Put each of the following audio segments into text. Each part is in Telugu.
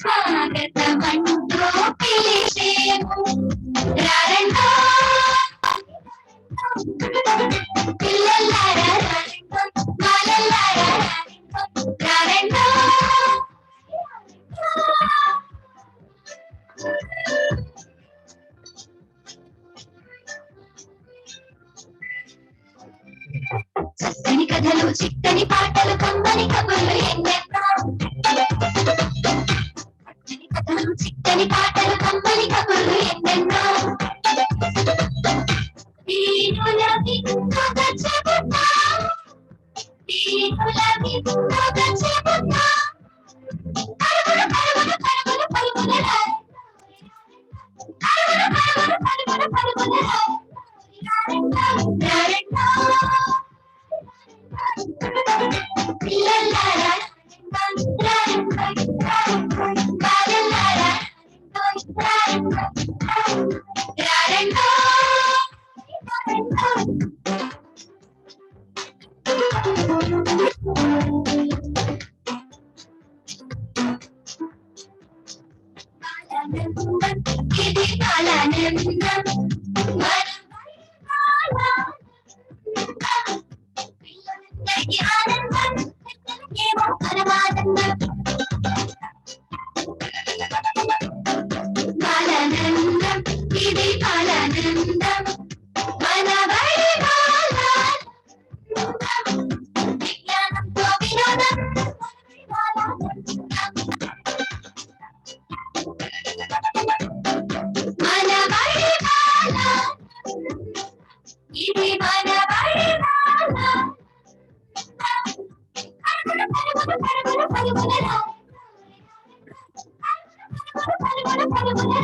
స్వాగతమంటూ పిలిచేము రారండో పిల్లలారా రారండో బాలలారా రారండో చక్కని కథలు చిక్కని పాటలు కమ్మని కబుర్లు ఎన్నెన్నో చిక్కని పాటలు కమ్మని కబుర్లు ఎన్నెన్నో దీనుల విందుగా చెబుతా దీనుల విందుగా చెబుతా పరుగులు పరుగులు పరుగులు పరుగులు పరుగులు పరుగులు రారండో పిల్లలారా బాలలారా రారండో ఇది బాలానందం పిల్లలందరికీ ఆనందం ఏమో పరమానందం బాలానందం ఇది బాలానందం మన బడి బాలానందం విజ్ఞానంతో వినోదం మన బడి బాలానందం ఇది మన బడి బాలానందం పరుగులు పరుగులు పరుగులు పరుగులు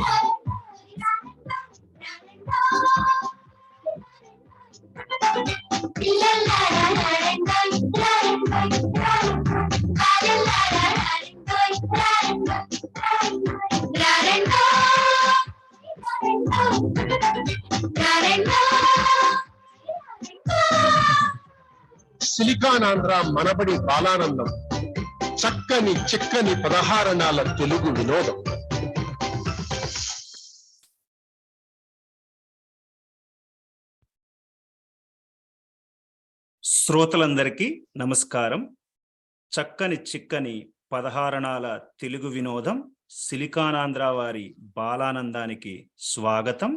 పిల్లలారా బాలలారా సిలికానాంధ్ర మనబడి బాలానందం చక్కని చిక్కని 16 తెలుగు వినోదం. శ్రోతలందరికీ నమస్కారం. చక్కని చిక్కని 16 తెలుగు వినోదం సిలికానాంధ్ర వారి బాలానందానికి స్వాగతం,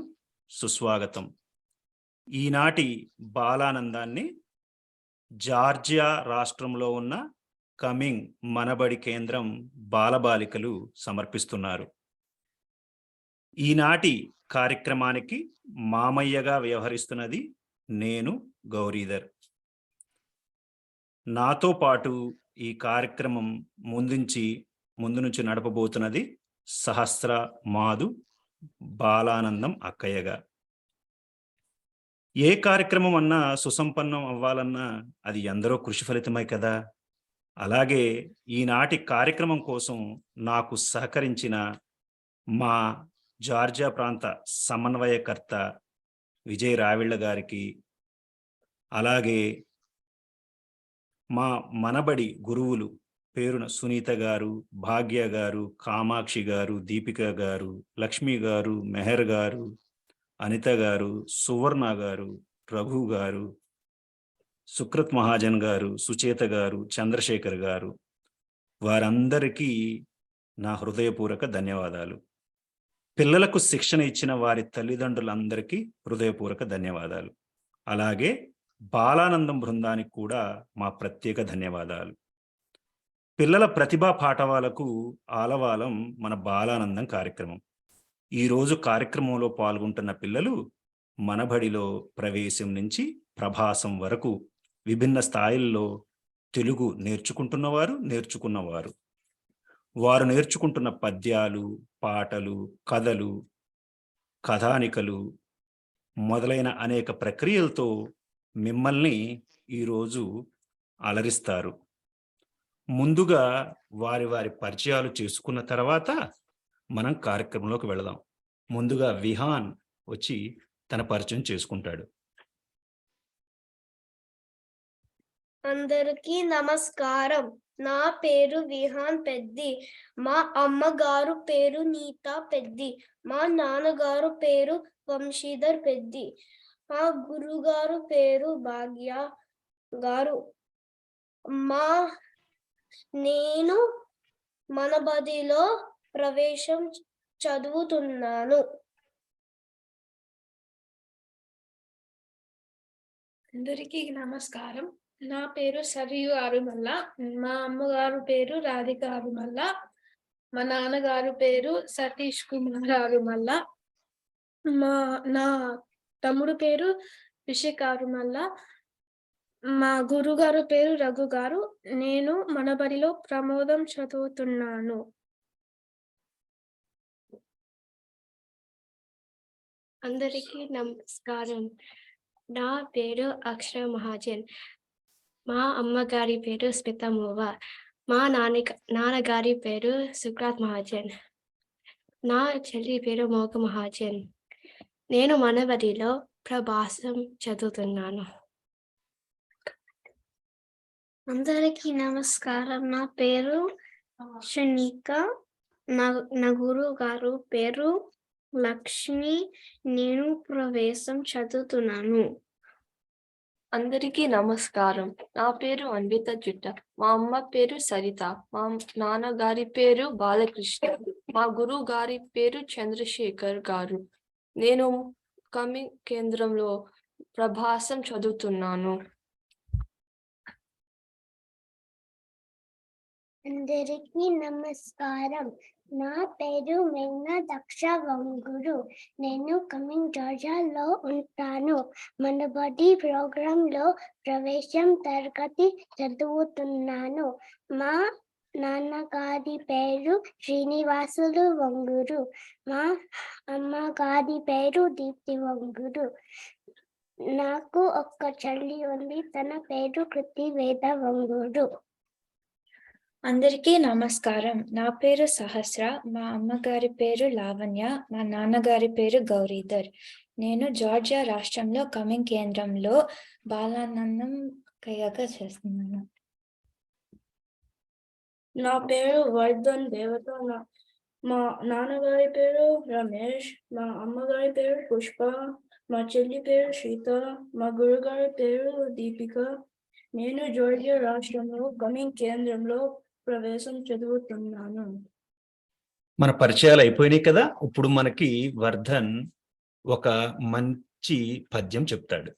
సుస్వాగతం. ఈనాటి బాలానందాన్ని జార్జియా రాష్ట్రంలో ఉన్న కమింగ్ మనబడి కేంద్రం బాలబాలికలు సమర్పిస్తున్నారు. ఈనాటి కార్యక్రమానికి మామయ్యగా వ్యవహరిస్తున్నది నేను గౌరీధర్. నాతో పాటు ఈ కార్యక్రమం ముందు నుంచి నడపబోతున్నది సహస్ర మాధు బాలానందం అక్కయ్యగా. ఏ కార్యక్రమం అన్నా సుసంపన్నం అవ్వాలన్నా అది ఎందరో కృషి ఫలితమే కదా. అలాగే ఈనాటి కార్యక్రమం కోసం నాకు సహకరించిన మా జార్జియా ప్రాంత సమన్వయకర్త విజయ్ రావిళ్ళ గారికి, అలాగే మా మనబడి గురువులు పేరున సునీత గారు, భాగ్య గారు, కామాక్షి గారు, దీపిక గారు, లక్ష్మి గారు, మెహర్ గారు, అనిత గారు, సువర్ణ గారు, రఘు గారు, సుకృత్ మహాజన్ గారు, సుచేత గారు, చంద్రశేఖర్ గారు, వారందరికీ నా హృదయపూర్వక ధన్యవాదాలు. పిల్లలకు శిక్షణ ఇచ్చిన వారి తల్లిదండ్రులందరికీ హృదయపూర్వక ధన్యవాదాలు. అలాగే బాలానందం బృందానికి కూడా మా ప్రత్యేక ధన్యవాదాలు. పిల్లల ప్రతిభా పాఠవాలకు ఆలవాలం మన బాలానందం కార్యక్రమం. ఈరోజు కార్యక్రమంలో పాల్గొంటున్న పిల్లలు మనబడిలో ప్రవేశం నుంచి ప్రభాసం వరకు విభిన్న స్థాయిల్లో తెలుగు నేర్చుకున్నవారు, వారు నేర్చుకుంటున్న పద్యాలు, పాటలు, కథలు, కథానికలు మొదలైన అనేక ప్రక్రియలతో మిమ్మల్ని ఈరోజు అలరిస్తారు. ముందుగా వారి పరిచయాలు చేసుకున్న తర్వాత మనం కార్యక్రమంలోకి వెళదాం. ముందుగా విహాన్ వచ్చి తన పరిచయం చేసుకుంటాడు. అందరికీ నమస్కారం. నా పేరు విహాన్ పెద్ది. మా అమ్మగారు పేరు నీతా పెద్ది. మా నాన్నగారు పేరు వంశీధర్ పెద్ది. మా గురుగారు పేరు భాగ్య గారు. నేను మన బడిలో ప్రవేశం చదువుతున్నాను. అందరికీ నమస్కారం. నా పేరు సరియు ఆరుమల్ల. మా అమ్మగారు పేరు రాధిక ఆరుమల్ల. మా నాన్నగారు పేరు సతీష్ కుమార్ ఆరుమల్ల. నా తమ్ముడు పేరు రిషిక్ ఆరుమల్ల. మా గురుగారు పేరు రఘు గారు. నేను మన బడిలో ప్రమోదం చదువుతున్నాను. అందరికీ నమస్కారం. నా పేరు అక్షర మహాజన్. మా అమ్మగారి పేరు స్మిత మూవ. మా నాన్నగారి పేరు సుక్రాత్ మహాజన్. నా చెల్లి పేరు మోక మహాజన్. నేను మనబడిలో ప్రభాసం చదువుతున్నాను. అందరికీ నమస్కారం. నా పేరు షనిక. నా గురువు గారు పేరు లక్ష్మి. నేను ప్రవేశం చదువుతున్నాను. అందరికీ నమస్కారం. నా పేరు అన్విత జుట్ట. మా అమ్మ పేరు సరిత. మా నాన్నగారి పేరు బాలకృష్ణ. మా గురువు గారి పేరు చంద్రశేఖర్ గారు. నేను కమింగ్ కేంద్రంలో ప్రభాసం చదువుతున్నాను. అందరికీ నమస్కారం. నా పేరు మేఘ్నా దక్ష వంగురు. నేను కమింగ్ జార్జియాలో ఉంటాను. మన బడి ప్రోగ్రామ్ లో ప్రవేశం తరగతి చదువుతున్నాను. మా నాన్నగారి పేరు శ్రీనివాసులు వంగురు. మా అమ్మగారి పేరు దీప్తి వంగురు. నాకు ఒక్క చెల్లి ఉంది. తన పేరు కృతివేద వంగురు. అందరికీ నమస్కారం. నా పేరు సహస్ర. మా అమ్మగారి పేరు లావణ్య. మా నాన్నగారి పేరు గౌరీధర్. నేను జార్జియా రాష్ట్రంలో కమింగ్ కేంద్రంలో బాలానందం కయ్యగా చేస్తున్నాను. నా పేరు వర్ధన్ దేవత. మా నాన్నగారి పేరు రమేష్. మా అమ్మగారి పేరు పుష్ప. మా చెల్లి పేరు శ్రీత. మా గురుగారి పేరు దీపిక. నేను జార్జియా రాష్ట్రంలో కమింగ్ కేంద్రంలో ప్రవేశం చదువుతున్నాను. మన పరిచయాలు అయిపోయినాయి కదా. ఇప్పుడు మనకి వర్ధన్ ఒక మంచి పద్యం చెప్తాడు.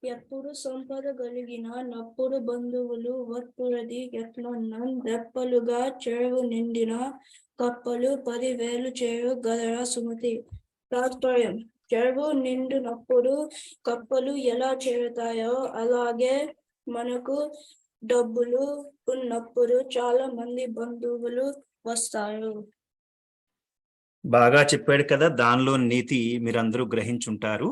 ఎప్పుడు సంపద కలిగిన నప్పుడు బంధువులు వర్పురది ఎట్లన్నం రెప్పలుగా చెరువు నిండిన కప్పలు 10,000 చేరు గదరా సుమతి. తాత్పర్యం: చెరువు నిండినప్పుడు కప్పలు ఎలా చేరుతాయో అలాగే మనకు డబ్బులు ఉన్నప్పుడు చాలా మంది బంధువులు వస్తారు. బాగా చెప్పాడు కదా. దానిలో నీతి మీరందరూ గ్రహించుంటారు.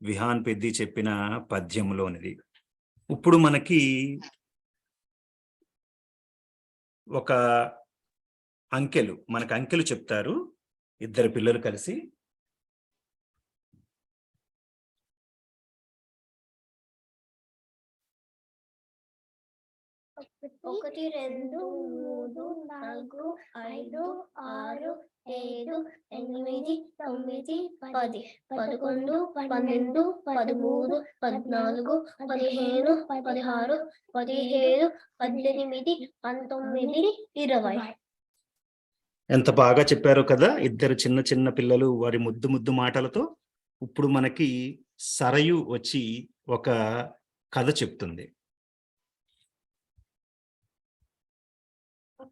విహాన్ పెద్ది చెప్పిన పద్యంలోనిది. ఇప్పుడు మనకి ఒక అంకెలు చెప్తారు ఇద్దరు పిల్లలు కలిసి. 1 2 3 4 5 6 7 8 9 10 11 12 13 14 15 16 17 18 19 20. ఎంత బాగా చెప్పారో కదా ఇద్దరు చిన్న చిన్న పిల్లలు వారి ముద్దు మాటలతో. ఇప్పుడు మనకి సరయు వచ్చి ఒక కథ చెప్తుంది.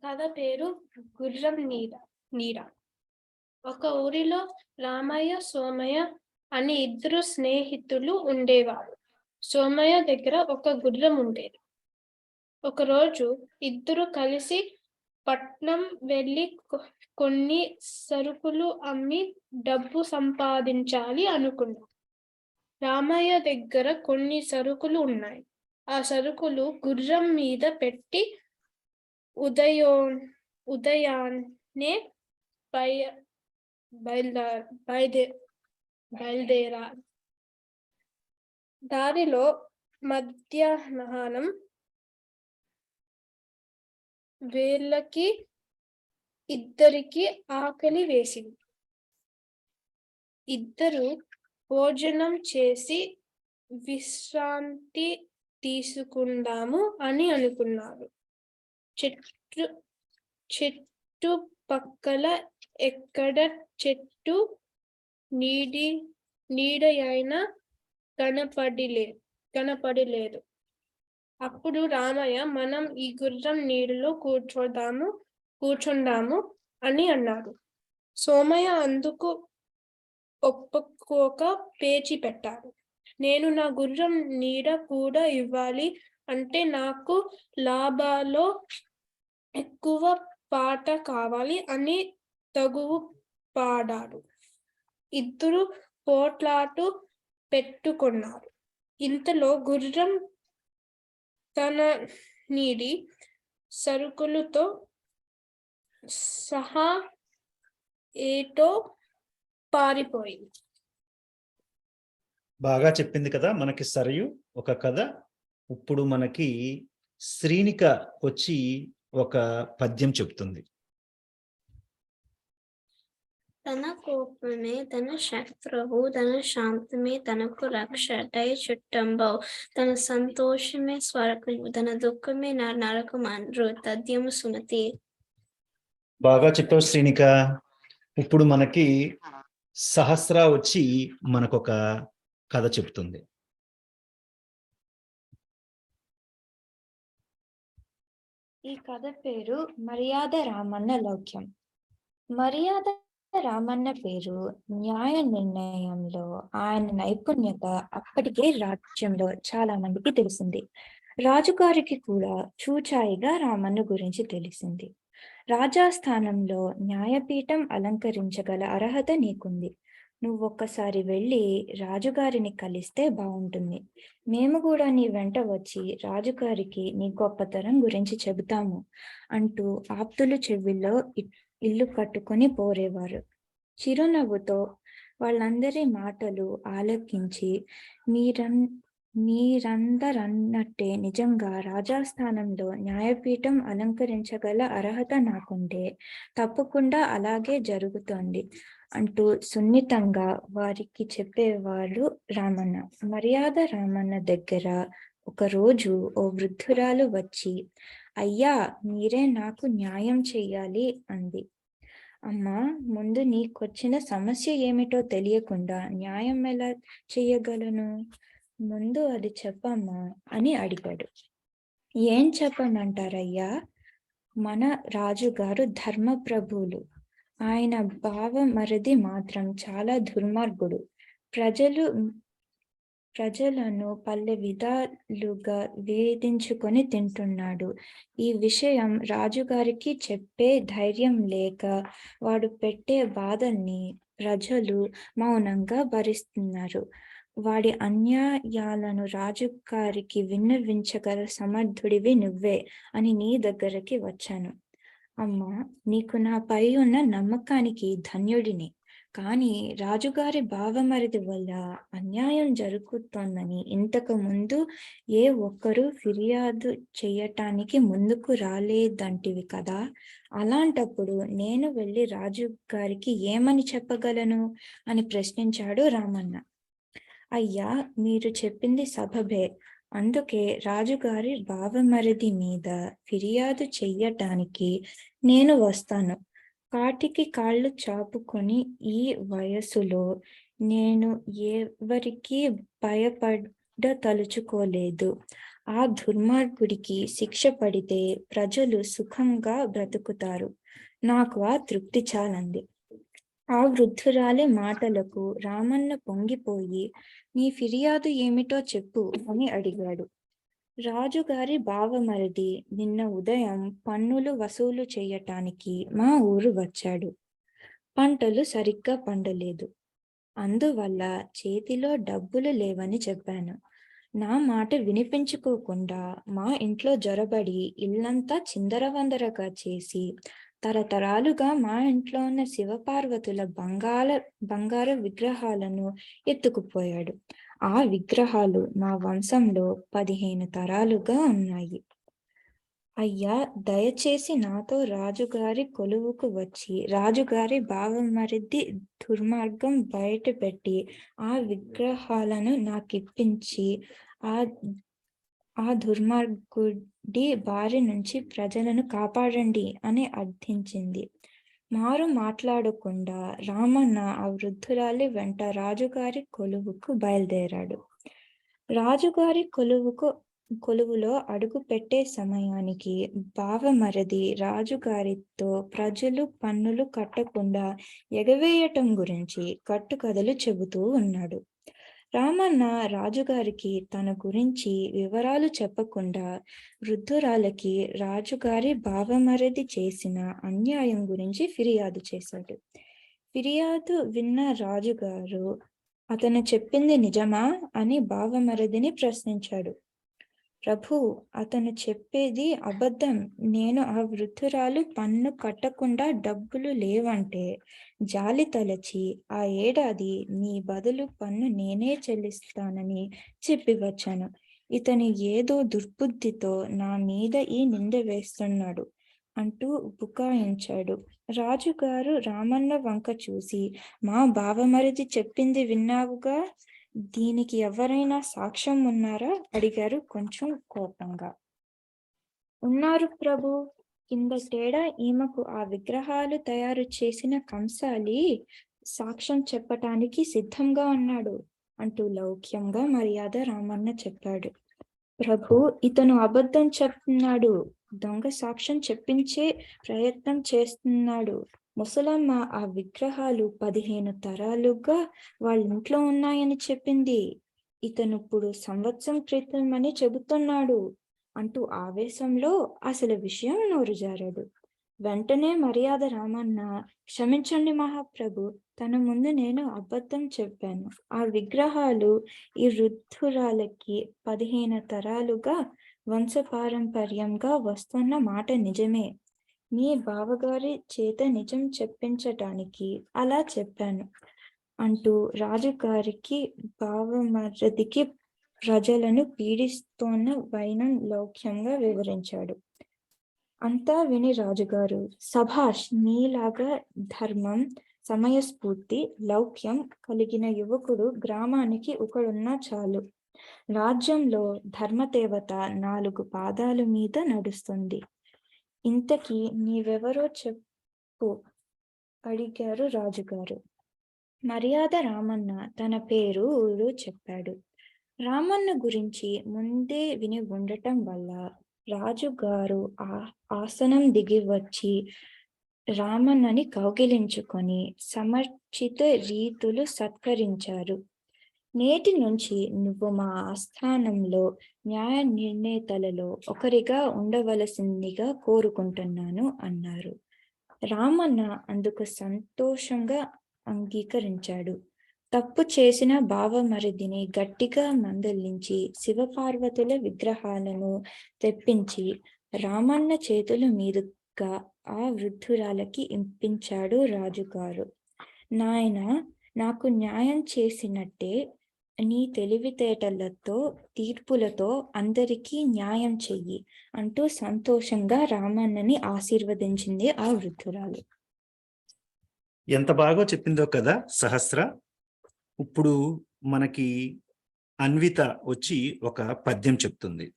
కథ పేరు గుర్రం నీడ. ఒక ఊరిలో రామయ్య సోమయ్య అని ఇద్దరు స్నేహితులు ఉండేవారు. సోమయ్య దగ్గర ఒక గుర్రం ఉండేది. ఒకరోజు ఇద్దరు కలిసి పట్నం వెళ్ళి కొన్ని సరుకులు అమ్మి డబ్బు సంపాదించాలి అనుకున్నారు. రామయ్య దగ్గర కొన్ని సరుకులు ఉన్నాయి. ఆ సరుకులు గుర్రం మీద పెట్టి ఉదయాన్నే బయలుదేరారు. దారిలో మధ్యాహ్నం వేళకి ఇద్దరికి ఆకలి వేసింది. ఇద్దరు భోజనం చేసి విశ్రాంతి తీసుకుందాము అని అనుకున్నారు. చుట్టుపక్కల ఎక్కడ చెట్టు నీడైనా కనపడలేదు. అప్పుడు రామయ్య, మనం ఈ గుర్రం నీడలో కూర్చుందాము అని అన్నాడు. సోమయ్య అందుకు ఒప్పుకోక పేచి పెట్టాడు. నేను నా గుర్రం నీడ కూడా ఇవ్వాలి అంటే నాకు లాభాలో ఎక్కువ పాట కావాలి అని తగువు పాడాడు. ఇద్దరు పోట్లాట పెట్టుకున్నారు. ఇంతలో గుర్రం తన నీడి సరుకులతో సహా ఏటో పారిపోయింది. బాగా చెప్పింది కదా మనకి సరయు ఒక కథ. ఇప్పుడు మనకి శ్రీనిక వచ్చి ఒక పద్యం చెప్తుంది. తన కోపమే తన శత్రువు, తన శాంతమే తనకు రక్షటై చుట్టంబవు, తన సంతోషమే స్వర్గము, తన దుఃఖమే నరకం అనరు తథ్యము సుమతి. బాగా చెప్పావు శ్రీనిక. ఇప్పుడు మనకి సహస్ర వచ్చి మనకొక కథ చెప్తుంది. ఈ కథ పేరు మర్యాద రామన్న లౌక్యం. మర్యాద రామన్న పేరు న్యాయ నిర్ణయంలో ఆయన నైపుణ్యత అప్పటికే రాజ్యంలో చాలా మందికి తెలిసింది. రాజుగారికి కూడా చూచాయిగా రామన్న గురించి తెలిసింది. రాజాస్థానంలో న్యాయపీఠం అలంకరించగల అర్హత నీకుంది. నువ్వొక్కసారి వెళ్ళి రాజుగారిని కలిస్తే బాగుంటుంది. మేము కూడా నీ వెంట వచ్చి రాజుగారికి నీ గొప్పతనం గురించి చెబుతాము అంటూ ఆప్తులు చెవిలో ఇల్లు కట్టుకుని పోరేవారు. చిరునవ్వుతో వాళ్ళందరి మాటలు ఆలకించి మీరందరన్నట్టే నిజంగా రాజాస్థానంలో న్యాయపీఠం అలంకరించగల అర్హత నాకుంటే తప్పకుండా అలాగే జరుగుతోంది అంటూ సున్నితంగా వారికి చెప్పేవాడు రామన్న. మర్యాద రామన్న దగ్గర ఒకరోజు ఓ వృద్ధురాలు వచ్చి, అయ్యా, మీరే నాకు న్యాయం చెయ్యాలి అంది. అమ్మా, ముందు నీకొచ్చిన సమస్య ఏమిటో తెలియకుండా న్యాయం ఎలా చెయ్యగలను? ముందు అది చెప్పమ్మా అని అడిగాడు. ఏం చెప్పమంటారయ్యా? మన రాజుగారు ధర్మప్రభువులు. ఆయన బావమరిది మాత్రం చాలా దుర్మార్గుడు. ప్రజలను పల్లె విధాలుగా వేధించుకొని తింటున్నాడు. ఈ విషయం రాజుగారికి చెప్పే ధైర్యం లేక వాడు పెట్టే బాధల్ని ప్రజలు మౌనంగా భరిస్తున్నారు. వాడి అన్యాయాలను రాజుగారికి విన్నవించగల సమర్థుడివి నువ్వే అని నీ దగ్గరికి వచ్చాను. అమ్మా, నీకు నాపై ఉన్న నమ్మకానికి ధన్యుడిని. కానీ రాజుగారి బావమరిది వల్ల అన్యాయం జరుగుతోందని ఇంతకు ముందు ఏ ఒక్కరూ ఫిర్యాదు చేయటానికి ముందుకు రాలేదంటివి కదా. అలాంటప్పుడు నేను వెళ్ళి రాజుగారికి ఏమని చెప్పగలను అని ప్రశ్నించాడు రామన్న. అయ్యా, మీరు చెప్పింది సబబే. అందుకే రాజుగారి బావమరిది మీద ఫిర్యాదు చెయ్యటానికి నేను వస్తాను. కాటికి కాళ్ళు చాపుకొని ఈ వయసులో నేను ఎవరికి భయపడతలుచుకోలేదు. ఆ దుర్మార్గుడికి శిక్ష పడితే ప్రజలు సుఖంగా బ్రతుకుతారు. నాకు ఆ తృప్తి చాలంది. ఆ వృద్ధురాలి మాటలకు రామన్న పొంగిపోయి, నీ ఫిర్యాదు ఏమిటో చెప్పు అని అడిగాడు. రాజుగారి బావమరిది నిన్న ఉదయం పన్నులు వసూలు చేయటానికి మా ఊరు వచ్చాడు. పంటలు సరిగ్గా పండలేదు. అందువల్ల చేతిలో డబ్బులు లేవని చెప్పాను. నా మాట వినిపించుకోకుండా మా ఇంట్లో జొరబడి ఇల్లంతా చిందరవందరగా చేసి తరతరాలుగా మా ఇంట్లో ఉన్న శివపార్వతుల బంగారు విగ్రహాలను ఎత్తుకుపోయాడు. ఆ విగ్రహాలు నా వంశంలో 15 తరాలుగా ఉన్నాయి. అయ్యా, దయచేసి నాతో రాజుగారి కొలువుకు వచ్చి రాజుగారి బావమరిది దుర్మార్గం బయట పెట్టి ఆ విగ్రహాలను నాకిప్పించి ఆ దుర్మార్గుడి బారి నుంచి ప్రజలను కాపాడండి అని అర్థించింది. మారు మాట్లాడకుండా రామన్న ఆ వృద్ధురాలి వెంట రాజుగారి కొలువుకు బయలుదేరాడు. రాజుగారి కొలువులో అడుగు పెట్టే సమయానికి బావమరిది రాజుగారితో ప్రజలు పన్నులు కట్టకుండా ఎగవేయటం గురించి కట్టుకథలు చెబుతూ ఉన్నాడు. రామన్న రాజుగారికి తన గురించి వివరాలు చెప్పకుండా వృద్ధురాలకి రాజుగారి బావమరిది చేసిన అన్యాయం గురించి ఫిర్యాదు చేశాడు. ఫిర్యాదు విన్న రాజుగారు అతను చెప్పింది నిజమా అని బావమరిదిని ప్రశ్నించాడు. ప్రభు, అతను చెప్పేది అబద్ధం. నేను ఆ వృద్ధురాలు పన్ను కట్టకుండా డబ్బులు లేవంటే జాలి తలచి ఆ ఏడాది నీ బదులు పన్ను నేనే చెల్లిస్తానని చెప్పి వచ్చాను. ఇతను ఏదో దుర్బుద్ధితో నా మీద ఈ నింద వేస్తున్నాడు అంటూ బుకాయించాడు. రాజుగారు రామన్న వంక చూసి, మా బావమరిది చెప్పింది విన్నావుగా, దీనికి ఎవరైనా సాక్ష్యం ఉన్నారా అడిగారు కొంచెం కోపంగా. ఉన్నారు ప్రభు, కిందటేడా ఈమెకు ఆ విగ్రహాలు తయారు చేసిన కంసాలి సాక్ష్యం చెప్పటానికి సిద్ధంగా ఉన్నాడు అంటూ లౌక్యంగా మర్యాద రామన్న చెప్పాడు. ప్రభు, ఇతను అబద్ధం చెప్తున్నాడు, దొంగ సాక్ష్యం చెప్పించే ప్రయత్నం చేస్తున్నాడు. ముసలమ్మ ఆ విగ్రహాలు 15 తరాలుగా వాళ్ళ ఇంట్లో ఉన్నాయని చెప్పింది. ఇతను ఇప్పుడు సంవత్సరం క్రితం అని చెబుతున్నాడు అంటూ ఆవేశంలో అసలు విషయం నోరు జారాడు. వెంటనే మర్యాద రామన్న, క్షమించండి మహాప్రభు, తన ముందు నేను అబద్ధం చెప్పాను. ఆ విగ్రహాలు ఈ వృద్ధురాలకి 15 తరాలుగా వంశపారంపర్యంగా వస్తున్న మాట నిజమే. మీ బావగారి చేత నిజం చెప్పించటానికి అలా చెప్పాను అంటూ రాజుగారికి బావమరిదికి ప్రజలను పీడిస్తోన్న వైనం లౌక్యంగా వివరించాడు. అంతా విని రాజుగారు, సభాష్, నీలాగా ధర్మం, సమయస్ఫూర్తి, లౌక్యం కలిగిన యువకుడు గ్రామానికి ఒకడున్నా చాలు. రాజ్యంలో ధర్మదేవత 4 పాదాల మీద నడుస్తుంది. ఇంతకీ నీవెవరో చెప్పు అడిగారు రాజుగారు. మర్యాద రామన్న తన పేరు ఊరు చెప్పాడు. రామన్న గురించి ముందే విని ఉండటం వల్ల రాజుగారు ఆసనం దిగి వచ్చి రామన్నని కౌగిలించుకొని సమర్చిత రీతులు సత్కరించారు. నేటి నుంచి నువ్వు మా ఆస్థానంలో న్యాయ నిర్ణేతలలో ఒకరిగా ఉండవలసిందిగా కోరుకుంటున్నాను అన్నారు. రామన్న అందుకు సంతోషంగా అంగీకరించాడు. తప్పు చేసిన బావమరిదిని గట్టిగా మందలించి శివపార్వతుల విగ్రహాలను తెప్పించి రామన్న చేతుల మీదుగా ఆ వృద్ధురాలకి ఇంపించాడు రాజుగారు. నాయనా, నాకు న్యాయం చేసినట్టే నీ తెలివితేటలతో తీర్పులతో అందరికీ న్యాయం చెయ్యి అంటూ సంతోషంగా రామన్నని ఆశీర్వదించింది ఆ వృద్ధురాలు. ఎంత బాగా చెప్పిందో కదా సహస్ర. ఇప్పుడు మనకి అన్విత వచ్చి ఒక పద్యం చెప్తుంది.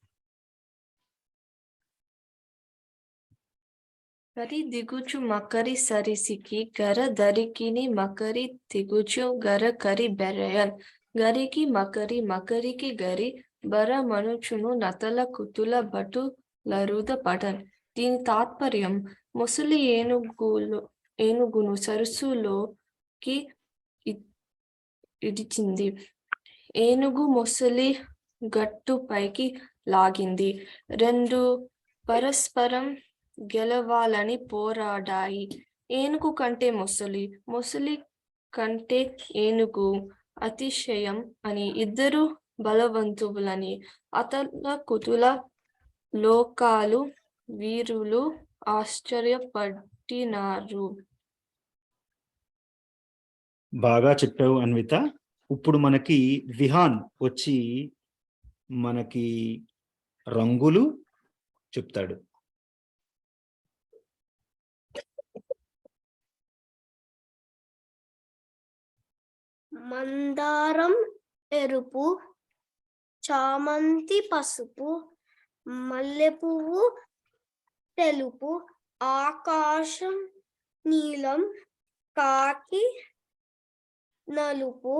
కరి దిగుచు మకరి సరిసికి గర దరికిని మకరి దిగుచు గర కరి బెరయన్ గరికి మకరి మకరికి గరి బర మనుచును నతల కుతుల బటు లరుద పడన్. దీని తాత్పర్యం, ముసలి ఏనుగును సరస్సులోకి ఇడిచింది. ఏనుగు ముసలి గట్టు పైకి లాగింది. 2 పరస్పరం గెలవాలని పోరాడాయి. ఏనుగు కంటే ముసలి, ముసలి కంటే ఏనుగు అతిశయం అని, ఇద్దరు బలవంతులని అతల కుతుల లోకాలు వీరులు ఆశ్చర్యపడినారు. బాగా చెప్పావు అన్విత. ఇప్పుడు మనకి విహాన్ వచ్చి మనకి రంగులు చెప్తాడు. మందారం ఎరుపు, చామంతి పసుపు, మల్లెపువ్వు తెలుపు, ఆకాశం నీలం, కాకి నలుపు,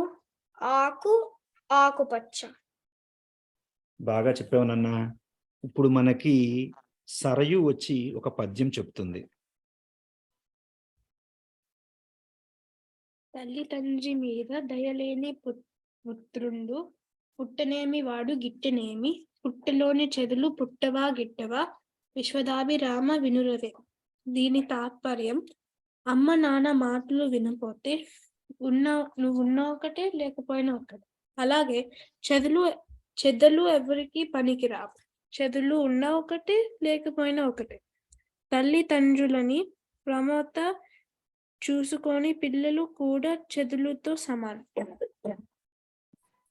ఆకు ఆకుపచ్చ. బాగా చెప్పావు నాన్న. ఇప్పుడు మనకి సరయు వచ్చి ఒక పద్యం చెప్తుంది. తల్లి తండ్రి మీద దయలేని పుత్రుండు, పుట్టనేమి వాడు గిట్టనేమి, పుట్టలోని చెదులు పుట్టవా గిట్టవా, విశ్వదాభిరామ వినురవే. దీని తాత్పర్యం, అమ్మ నాన్న మాటలు వినపోతే నువ్వున్నా ఒకటే లేకపోయినా ఒకటే. అలాగే చెదలు ఎవరికి పనికిరావు, చెదులు ఉన్నా ఒకటే లేకపోయినా ఒకటే. తల్లిదండ్రులని ప్రమోత చూసుకొని పిల్లలు కూడా చెదులుతో సమానం.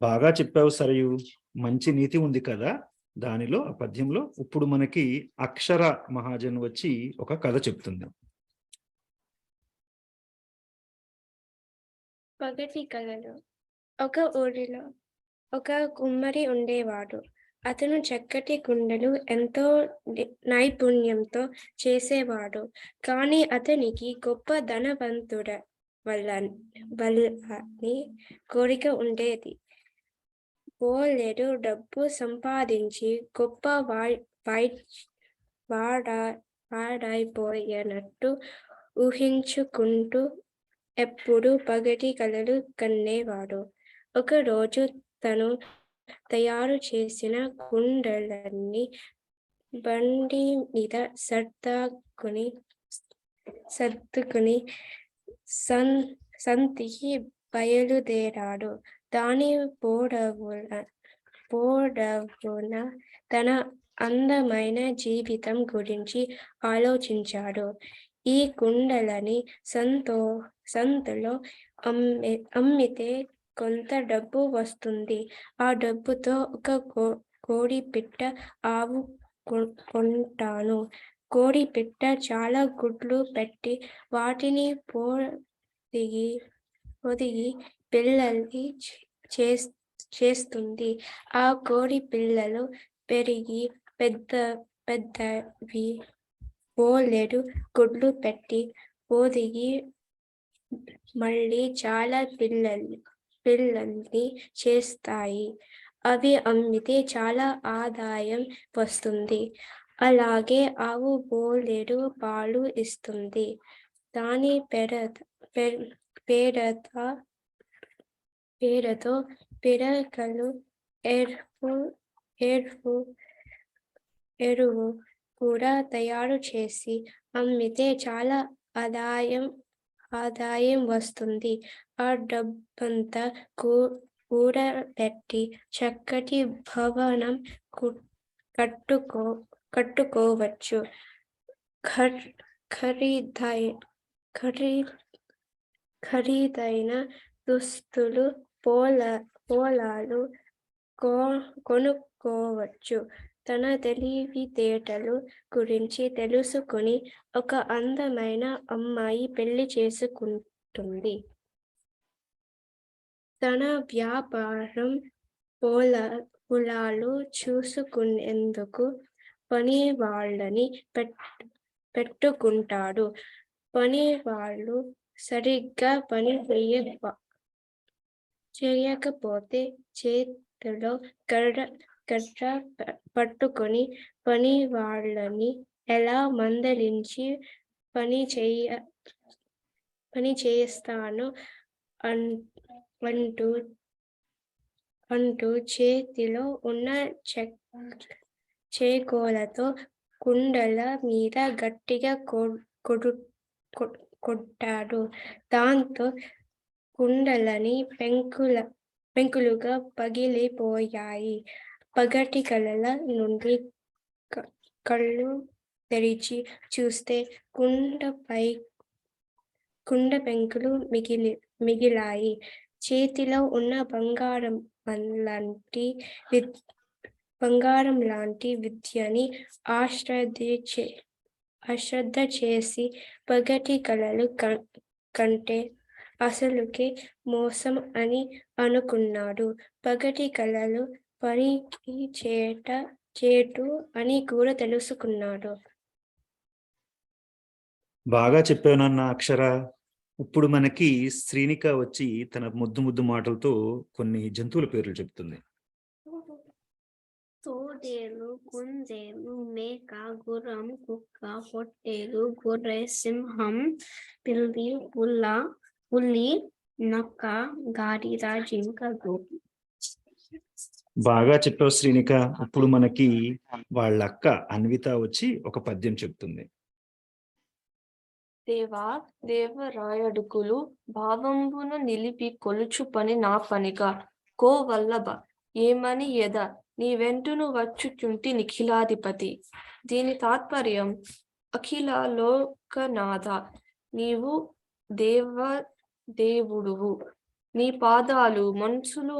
బాగా చెప్పావు సరయు. మంచి నీతి ఉంది కదా దానిలో, ఆ పద్యంలో. ఇప్పుడు మనకి అక్షర మహాజన్ వచ్చి ఒక కథ చెప్తుంది. పగటి కళలు. ఒక ఊరిలో ఒక కుమ్మరి ఉండేవాడు. అతను చక్కటి కుండలు ఎంతో నైపుణ్యంతో చేసేవాడు. కానీ అతనికి గొప్ప ధనవంతుడ వల్లని కోరిక ఉండేది. బోలెడు డబ్బు సంపాదించి గొప్ప వాడైపోయినట్టు ఊహించుకుంటూ ఎప్పుడు పగటి కలలు కన్నేవాడు. ఒకరోజు తను తయారు చేసిన కుండలన్నీ బండి మీద సర్దుకుని సంతికి బయలుదేరాడు. దాని పొడవున తన అందమైన జీవితం గురించి ఆలోచించాడు. ఈ కుండలని సంతలో అమ్మితే కొంత డబ్బు వస్తుంది. ఆ డబ్బుతో ఒక కోడి పిట్ట ఆవు కొంటాను. కోడి పిట్ట చాలా గుడ్లు పెట్టి వాటిని పొదిగి పిల్లల్ని చేస్తుంది. ఆ కోడి పిల్లలు పెరిగి పెద్దవి బోలెడు గుడ్లు పెట్టి పొదిగి మళ్ళీ చాలా పిల్లల్ని చేస్తాయి. అవి అమ్మితే చాలా ఆదాయం వస్తుంది. అలాగే ఆవు బోలెడు పాలు ఇస్తుంది. దాని పేడతో పిడకలు ఎరువు కూడా తయారు చేసి అమ్మితే చాలా ఆదాయం వస్తుంది. ఆ డబ్బంతా కూడబెట్టి చక్కటి భవనం కట్టుకోవచ్చు. ఖరీదైన దుస్తులు, పొలాలు కొనుక్కోవచ్చు. తన తెలివితేటలు గురించి తెలుసుకుని ఒక అందమైన అమ్మాయి పెళ్లి చేసుకుంటుంది. తన వ్యాపారం పొలాలు చూసుకునేందుకు పని వాళ్ళని పెట్టుకుంటాడు. పని వాళ్ళు సరిగ్గా పని చేయకపోతే చేతిలో గడ్డ పట్టుకొని పని వాళ్ళని ఎలా మందలించి పని చేస్తాను అంటూ చేతిలో ఉన్న చేగోలతో కుండల మీద గట్టిగా కొట్టాడు. దాంతో కుండలని పెంకులుగా పగిలిపోయాయి. పగటి కళల నుండి కళ్ళు తెరిచి చూస్తే కుండ పెంకులు మిగిలాయి. చేతిలో ఉన్న బంగారం లాంటి విద్యని అశ్రద్ధ చేసి పగటి కలలు కంటే అసలుకే మోసం అని అనుకున్నాడు. పగటి కలలు పనికి చేటు అని కూడా తెలుసుకున్నాడు. బాగా చెప్పానన్న అక్షర. ఇప్పుడు మనకి శ్రీనిక వచ్చి తన ముద్దు మాటలతో కొన్ని జంతువుల పేర్లు చెప్తుంది. తోడేలు, కుందేలు, మేక, గుర్రం, కుక్క, పొట్టేలు, గొర్రె, సింహం, పిల్లి, పులి, నక్క, గాడిద, జింక, గోపి. బాగా చెప్పావు శ్రీనిక. ఇప్పుడు మనకి వాళ్ళ అక్క అన్విత వచ్చి ఒక పద్యం చెప్తుంది. దేవరాయడుకులు భావంబున నిలిపి కొలుచు పని నా పనిగా కో వల్లభ ఏమని ఎద నీ వెంటును వచ్చుచుంటి నిఖిలాధిపతి. దీని తాత్పర్యం అఖిల లోకనాథ, నీవు దేవుడువు, నీ పాదాలు మనసులో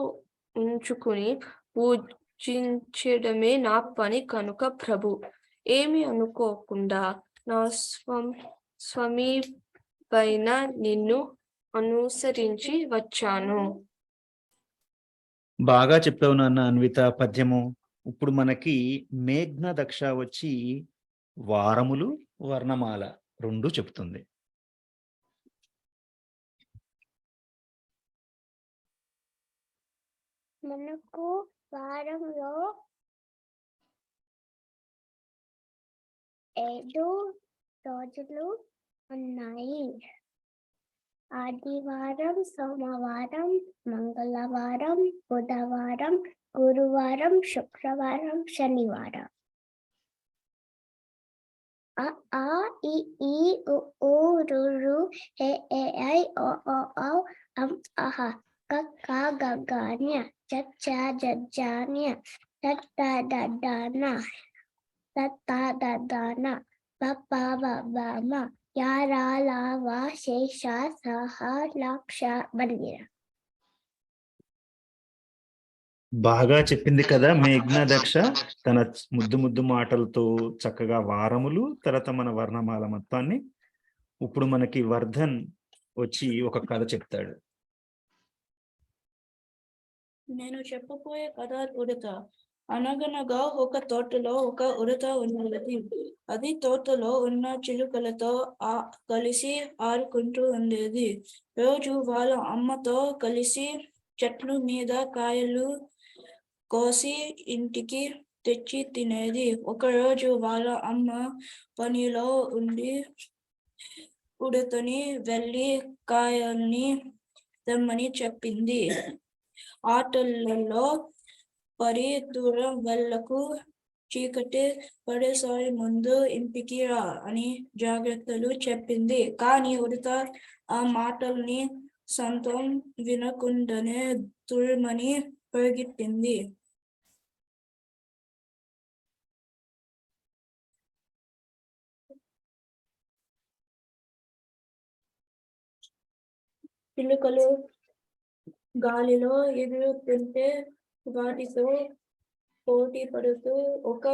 ఉంచుకుని పూజించడమే నా పని కనుక ప్రభు ఏమి అనుకోకుండా నా స్వమీపైన నిన్ను అనుసరించి వచ్చాను. బాగా చెప్పావు నాన్న అన్విత పద్యము. ఇప్పుడు మనకి మేఘ్న దక్ష వచ్చి వారములు వర్ణమాల రెండు చెప్తుంది. మనకు వారంలో 7 రోజులు ఉన్నాయి. ఆదివారం, సోమవారం, మంగళవారం, బుధవారం, గురువారం, శుక్రవారం, శనివారం. అ, ఆ, ఇ, ఈ, ఉ, ఊ, రు, రు, ఎ, ఐ, ఓ, ఔ, అం, అహ, క, ఖ, గ, ఘ, ఞ, చ, ఛ, జ, ఝ, ఞ, ట, ఠ, డ, ఢ, ణ, త, థ, ద, ధ, న, ప, ఫ, బ, భ, మ, య, ర, ల, వ, శే, ష, స, హ, ల, క్ష, బల్లిర. బాగా చెప్పింది కదా మేఘ్న దక్ష. తన ముద్దు మాటలతో చక్కగా వారములు, తర్వాత మన వర్ణమాల మొత్తాన్ని. ఇప్పుడు మనకి వర్ధన్ వచ్చి ఒక కథ చెప్తాడు. నేను చెప్పబోయే కథ ఉడత. అనగనగా ఒక తోటలో ఒక ఉడత ఉన్నది. అది తోటలో ఉన్న చిలుకలతో కలిసి ఆడుకుంటూ ఉండేది. రోజు వాళ్ళ అమ్మతో కలిసి చెట్ల మీద కాయలు కోసి ఇంటికి తెచ్చి తినేది. ఒకరోజు వాళ్ళ అమ్మ పనిలో ఉండి ఉడతని వెళ్ళి కాయల్ని తెమ్మని చెప్పింది. ఆటలలో పడి దూరం వెళ్ళకు, చీకటి పడేసారి ముందు ఇంటికి రా అని జాగ్రత్తలు చెప్పింది. కానీ ఉడత ఆ మాటల్ని సొంతం వినకుండానే తుర్మని పరిగెత్తింది. చిలుకలు గాలిలో ఎగురుతుంటే వాటితో పోటీ పడుతూ ఒక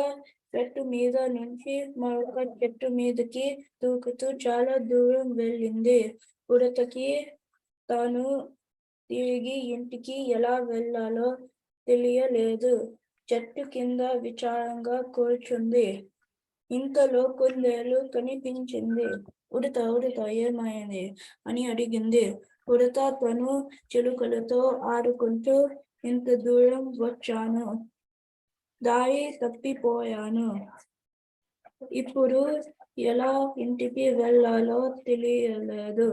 చెట్టు మీద నుంచి మరొక చెట్టు మీదకి దూకుతూ చాలా దూరం వెళ్ళింది. ఉడతకి తాను తిరిగి ఇంటికి ఎలా వెళ్ళాలో తెలియలేదు. చెట్టు కింద విచారంగా కూర్చుంది. ఇంతలో కుందేలు కనిపించింది. ఉడత ఏమైంది అని అడిగింది. ఉడత తను చిలుకలతో ఆడుకుంటూ ఇంత దూరం వచ్చాను, దారి తప్పిపోయాను, ఇప్పుడు ఎలా ఇంటికి వెళ్ళాలో తెలియలేదు,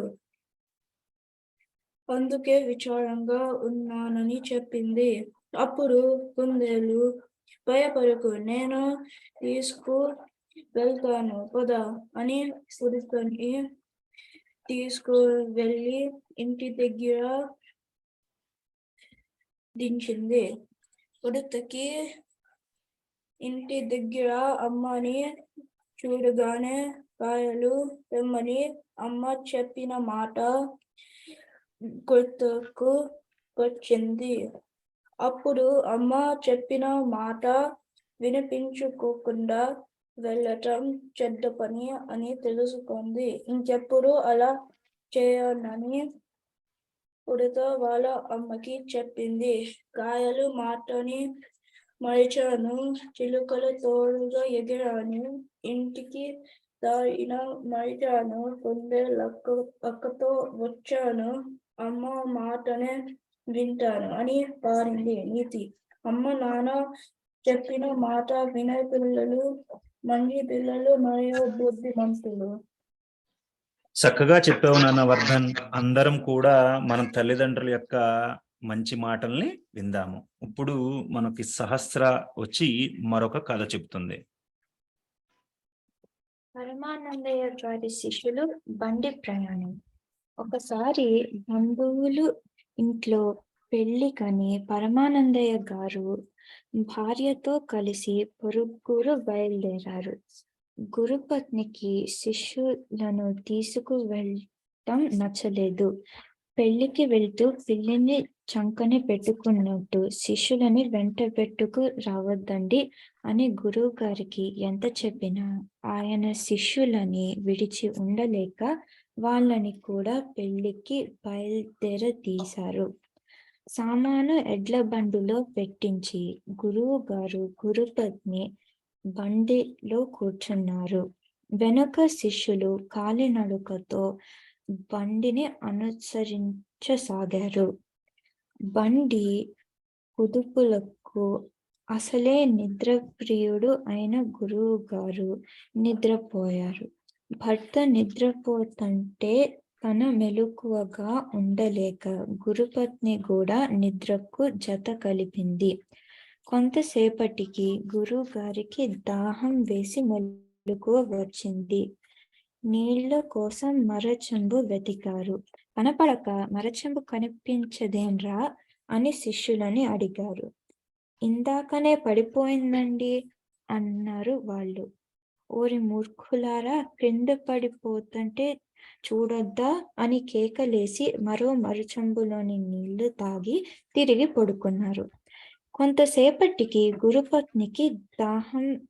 అందుకే విచారంగా ఉన్నానని చెప్పింది. అప్పుడు కుందేలు, భయపడకు, నేను తీసుకు వెళ్తాను పద అని ఉడతని తీసుకు వెళ్ళి ఇంటి దగ్గర దించింది. ఉడతకి ఇంటి దగ్గర అమ్మని చూడగానే కాయలు తెమ్మని అమ్మ చెప్పిన మాట గుర్తుకు వచ్చింది. అప్పుడు అమ్మ చెప్పిన మాట వినిపించుకోకుండా వెళ్ళటం చెడ్డ పని అని తెలుసుకుంది. ఇంకెప్పుడు అలా చేయనని ఉడత వాళ్ళ అమ్మకి చెప్పింది. కాయలు మాటని మరిచాను, చిలుకల తోడుగా ఎగిరాను, ఇంటికి దారిన మరిచాను, అక్కతో వచ్చాను, అమ్మ మాటనే వింటాను అని పారింది. నీతి. అమ్మ నాన్న చెప్పిన మాట వినే పిల్లలు మంచి పిల్లలు మరియు బుద్ధిమంతులు. చక్కగా చెప్పావు నాన్న వర్ధన్. అందరం కూడా మన తల్లిదండ్రుల యొక్క మంచి మాటల్ని విందాము. ఇప్పుడు మనకి సహస్ర వచ్చి మరొక కథ చెప్తుంది. పరమానందయ్య గారి శిష్యులు బండి ప్రయాణం. ఒకసారి బంధువులు ఇంట్లో పెళ్లి కని పరమానందయ్య గారు భార్యతో కలిసి పొరుగురు బయలుదేరారు. గురుపత్నికి శిష్యులను తీసుకువెళ్ళటం నచ్చలేదు. పెళ్లికి వెళ్తూ పిల్లిని చంకని పెట్టుకున్నట్టు శిష్యులని వెంట పెట్టుకు రావద్దండి అని గురువు గారికి ఎంత చెప్పినా ఆయన శిష్యులని విడిచి ఉండలేక వాళ్ళని కూడా పెళ్లికి బయలుదేరదీశారు. సామాను ఎడ్ల బండిలో పెట్టించి గురువు గారు గురుపత్ని బండిలో కూర్చున్నారు. వెనుక శిష్యులు కాలినడకతో బండిని అనుసరించసాగారు. బండి కుదుపులకు అసలే నిద్రప్రియుడు అయిన గురువు గారు నిద్రపోయారు. భర్త నిద్రపోతుంటే తన మెలకువగా ఉండలేక గురుపత్ని కూడా నిద్రకు జత కలిపింది. కొంతసేపటికి గురువు గారికి దాహం వేసి మెలకువ వచ్చింది. నీళ్ల కోసం మరచెంబు వెతికారు. కనపడక మరచెంబు కనిపించదేంరా అని శిష్యులని అడిగారు. ఇందాకనే పడిపోయిందండి అన్నారు వాళ్ళు. ఓరి మూర్ఖులారా, క్రింద పడిపోతుంటే చూడొద్దా అని కేకలేసి మరో మరచెంబులోని నీళ్లు తాగి తిరిగి పడుకున్నారు. కొంతసేపటికి గురుపత్నికి దాహం